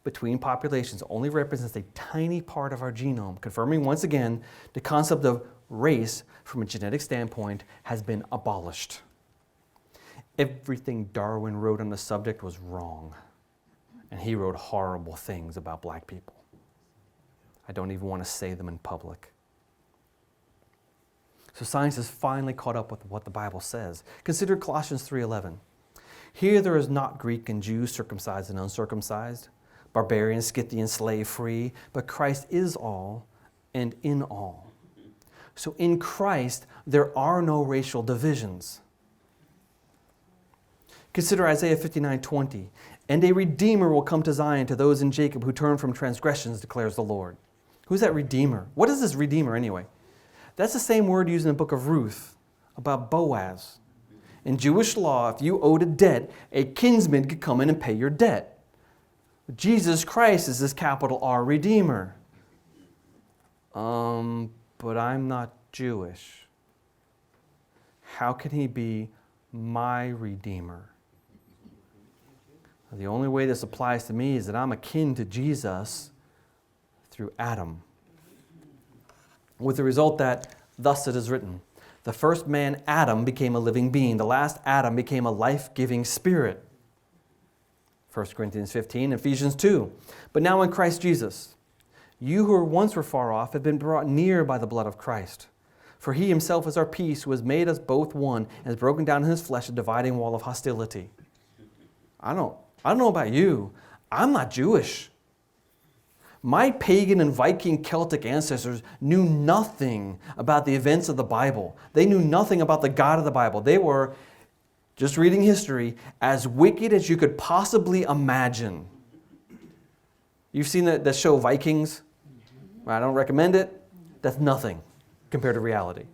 between populations, only represents a tiny part of our genome, confirming once again the concept of race from a genetic standpoint has been abolished. Everything Darwin wrote on the subject was wrong, and he wrote horrible things about black people. I don't even want to say them in public. So science has finally caught up with what the Bible says. Consider Colossians 3:11. Here there is not Greek and Jew, circumcised and uncircumcised, barbarian, Scythian, slave free, but Christ is all and in all. So in Christ there are no racial divisions. Consider Isaiah 59:20. And a Redeemer will come to Zion, to those in Jacob who turn from transgressions, declares the Lord. Who's that Redeemer? What is this Redeemer anyway? That's the same word used in the book of Ruth about Boaz. In Jewish law, if you owed a debt, a kinsman could come in and pay your debt. Jesus Christ is this capital R Redeemer. But I'm not Jewish. How can he be my Redeemer? The only way this applies to me is that I'm akin to Jesus through Adam. With the result that, thus it is written, the first man, Adam, became a living being. The last Adam became a life-giving spirit. 1 Corinthians 15, Ephesians 2. But now in Christ Jesus, you who once were far off have been brought near by the blood of Christ. For he himself is our peace, who has made us both one, and has broken down in his flesh a dividing wall of hostility. I don't know about you. I'm not Jewish. My pagan and Viking Celtic ancestors knew nothing about the events of the Bible. They knew nothing about the God of the Bible. They were, just reading history, as wicked as you could possibly imagine. You've seen the show Vikings? I don't recommend it. That's nothing compared to reality.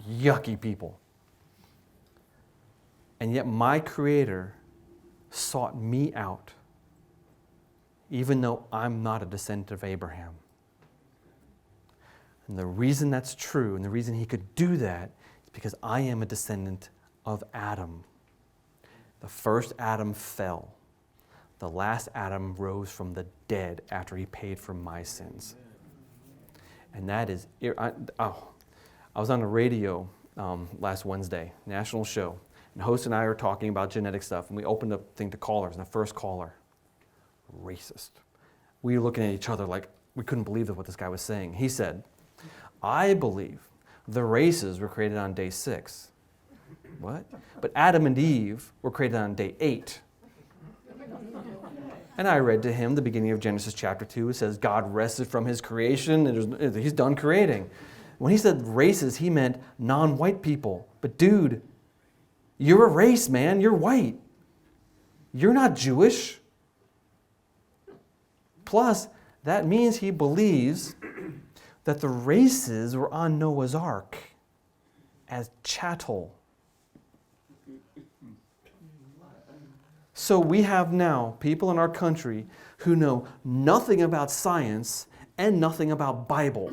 Yucky people. And yet my Creator sought me out, even though I'm not a descendant of Abraham. And the reason that's true, and the reason He could do that, is because I am a descendant of Adam. The first Adam fell. The last Adam rose from the dead after he paid for my sins. And that is, I was on the radio last Wednesday, national show, and the host and I were talking about genetic stuff, and we opened up the thing to callers, and the first caller, racist. We were looking at each other like we couldn't believe what this guy was saying. He said, I believe the races were created on day 6. What? But Adam and Eve were created on day 8. And I read to him the beginning of Genesis chapter 2. It says God rested from His creation and He's done creating. When he said races, he meant non-white people. But dude, you're a race, man. You're white. You're not Jewish. Plus, that means he believes that the races were on Noah's Ark as chattel. So we have now people in our country who know nothing about science and nothing about Bible.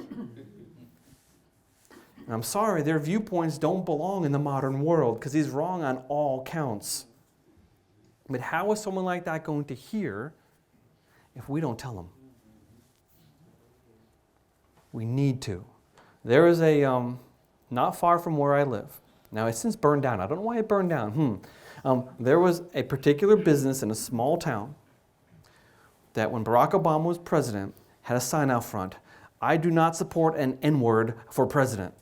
And I'm sorry, their viewpoints don't belong in the modern world because he's wrong on all counts. But how is someone like that going to hear if we don't tell them? We need to. There is a, not far from where I live. Now, it's since burned down. I don't know why it burned down. There was a particular business in a small town that when Barack Obama was president, had a sign out front, I do not support an N-word for president.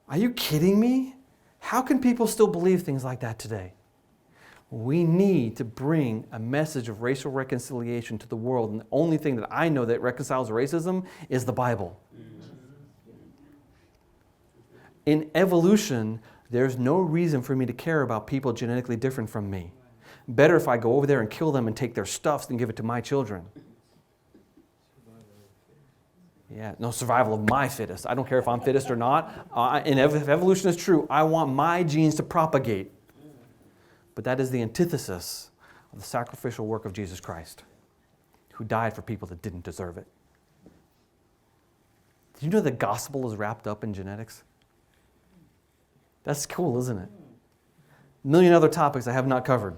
Are you kidding me? How can people still believe things like that today? We need to bring a message of racial reconciliation to the world, and the only thing that I know that reconciles racism is the Bible. In evolution, there's no reason for me to care about people genetically different from me. Better if I go over there and kill them and take their stuff than give it to my children. Yeah, no, survival of my fittest. I don't care if I'm fittest or not. And if evolution is true, I want my genes to propagate. But that is the antithesis of the sacrificial work of Jesus Christ, who died for people that didn't deserve it. Do you know the gospel is wrapped up in genetics? That's cool, isn't it? A million other topics I have not covered.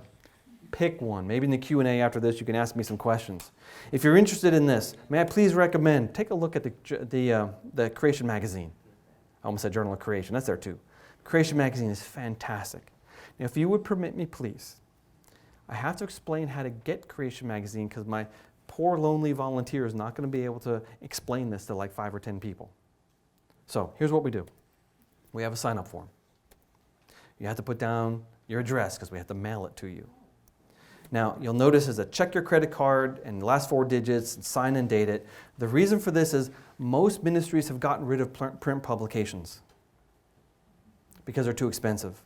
Pick one. Maybe in the Q&A after this you can ask me some questions. If you're interested in this, may I please recommend, take a look at the Creation Magazine. I almost said Journal of Creation. That's there too. Creation Magazine is fantastic. Now, if you would permit me, please, I have to explain how to get Creation Magazine because my poor, lonely volunteer is not going to be able to explain this to like 5 or 10 people. So here's what we do. We have a sign-up form. You have to put down your address because we have to mail it to you. Now, you'll notice there's a check your credit card and the last 4 digits, and sign and date it. The reason for this is most ministries have gotten rid of print publications because they're too expensive.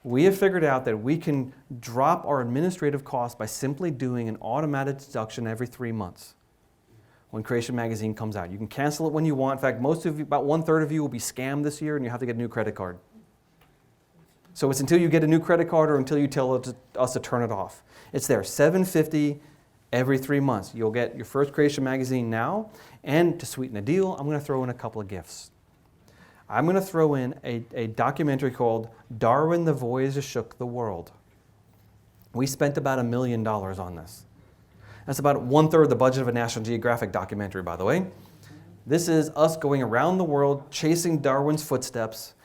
We have figured out that we can drop our administrative costs by simply doing an automatic deduction every 3 months when Creation Magazine comes out. You can cancel it when you want. In fact, most of you, about 1/3 of you will be scammed this year and you have to get a new credit card. So it's until you get a new credit card or until you tell us to turn it off. It's there, $7.50 every 3 months. You'll get your first Creation Magazine now, and to sweeten the deal, I'm going to throw in a couple of gifts. I'm going to throw in a documentary called Darwin, the Voyage That Shook the World. We spent about $1 million on this. That's about 1/3 the budget of a National Geographic documentary, by the way. This is us going around the world, chasing Darwin's footsteps,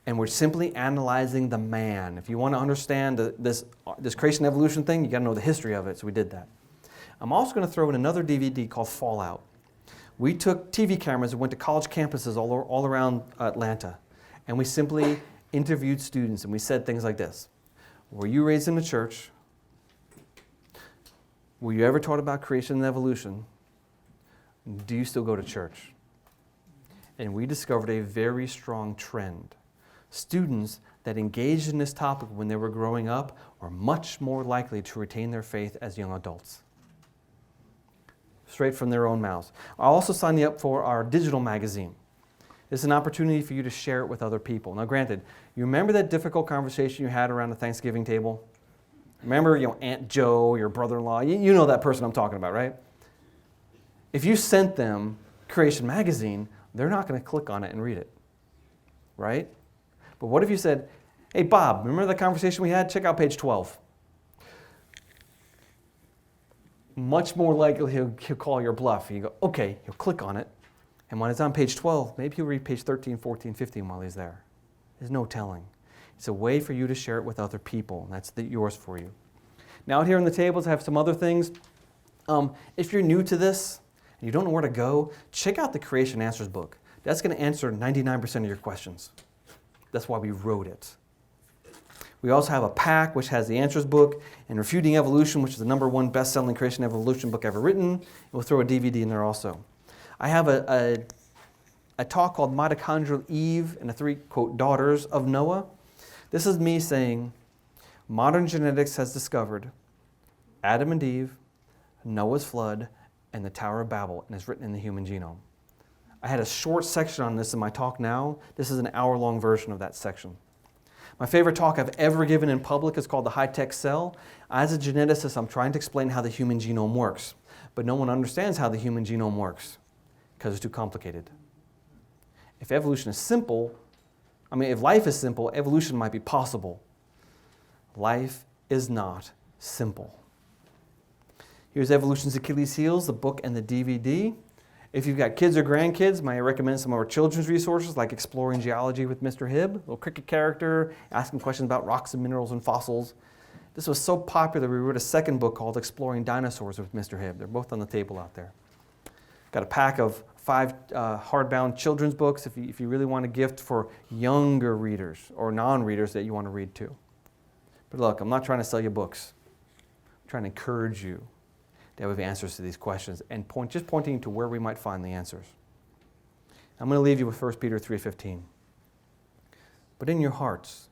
and we're simply analyzing the man. If you want to understand this creation evolution thing, you got to know the history of it, so we did that. I'm also going to throw in another DVD called Fallout. We took TV cameras and went to college campuses all around Atlanta, and we simply interviewed students, and we said things like this. Were you raised in a church? Were you ever taught about creation and evolution? Do you still go to church? And we discovered a very strong trend. Students that engaged in this topic when they were growing up are much more likely to retain their faith as young adults. straight from their own mouths. I'll also sign you up for our digital magazine. It's an opportunity for you to share it with other people. Now, granted, you remember that difficult conversation you had around the Thanksgiving table? Remember, Aunt Joe, your brother-in-law, you know that person I'm talking about, right? If you sent them Creation Magazine, they're not going to click on it and read it, right? But what if you said, hey, Bob, remember the conversation we had? Check out page 12. Much more likely he'll call your bluff. You go, okay, he'll click on it. And when it's on page 12, maybe he'll read page 13, 14, 15 while he's there. There's no telling. It's a way for you to share it with other people. And that's yours for you. Now out here on the tables, I have some other things. If you're new to this and you don't know where to go, check out the Creation Answers book. That's going to answer 99% of your questions. That's why we wrote it. We also have a pack which has the Answers book and Refuting Evolution, which is the #1 best-selling creation evolution book ever written. And we'll throw a DVD in there also. I have a talk called Mitochondrial Eve and the 3, quote, daughters of Noah. This is me saying modern genetics has discovered Adam and Eve, Noah's flood, and the Tower of Babel, and it's written in the human genome. I had a short section on this in my talk now. This is an hour-long version of that section. My favorite talk I've ever given in public is called The High-Tech Cell. As a geneticist, I'm trying to explain how the human genome works, but no one understands how the human genome works because it's too complicated. If evolution is simple, if life is simple, evolution might be possible. Life is not simple. Here's Evolution's Achilles Heels, the book and the DVD. If you've got kids or grandkids, might I recommend some of our children's resources like Exploring Geology with Mr. Hibb, a little cricket character, asking questions about rocks and minerals and fossils. This was so popular, we wrote a second book called Exploring Dinosaurs with Mr. Hibb. They're both on the table out there. Got a pack of 5 hardbound children's books if you really want a gift for younger readers or non-readers that you want to read too. But look, I'm not trying to sell you books. I'm trying to encourage you that we have answers to these questions and just pointing to where we might find the answers. I'm going to leave you with 1 Peter 3:15. But in your hearts,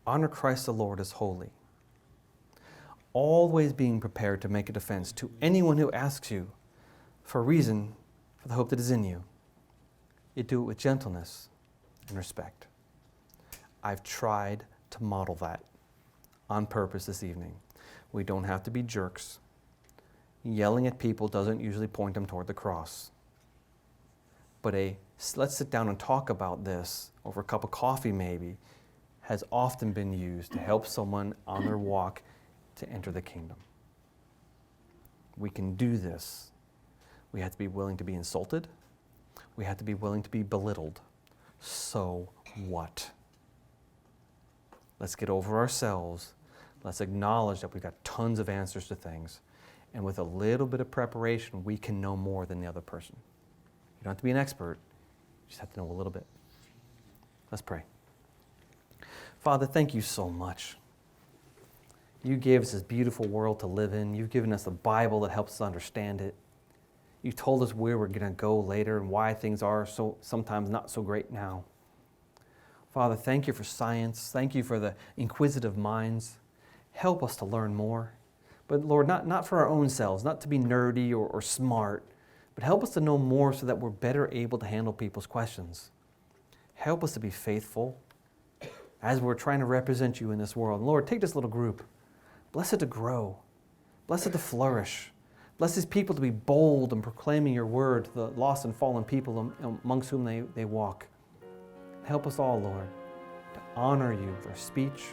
honor Christ the Lord as holy, always being prepared to make a defense to anyone who asks you for a reason for the hope that is in you. You do it with gentleness and respect. I've tried to model that on purpose this evening. We don't have to be jerks. Yelling at people doesn't usually point them toward the cross. But let's sit down and talk about this over a cup of coffee maybe has often been used to help someone on their walk to enter the kingdom. We can do this. We have to be willing to be insulted. We have to be willing to be belittled. So what? Let's get over ourselves. Let's acknowledge that we've got tons of answers to things. And with a little bit of preparation, we can know more than the other person. You don't have to be an expert. You just have to know a little bit. Let's pray. Father, thank you so much. You gave us this beautiful world to live in. You've given us the Bible that helps us understand it. You told us where we're going to go later and why things are so sometimes not so great now. Father, thank you for science. Thank you for the inquisitive minds. Help us to learn more. But Lord, not for our own selves, not to be nerdy or smart, but help us to know more so that we're better able to handle people's questions. Help us to be faithful as we're trying to represent you in this world. And Lord, take this little group. Bless it to grow. Bless it to flourish. Bless these people to be bold in proclaiming your word to the lost and fallen people amongst whom they walk. Help us all, Lord, to honor you with our speech,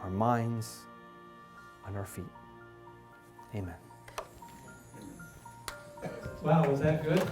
our minds, and our feet. Amen. Wow, was that good?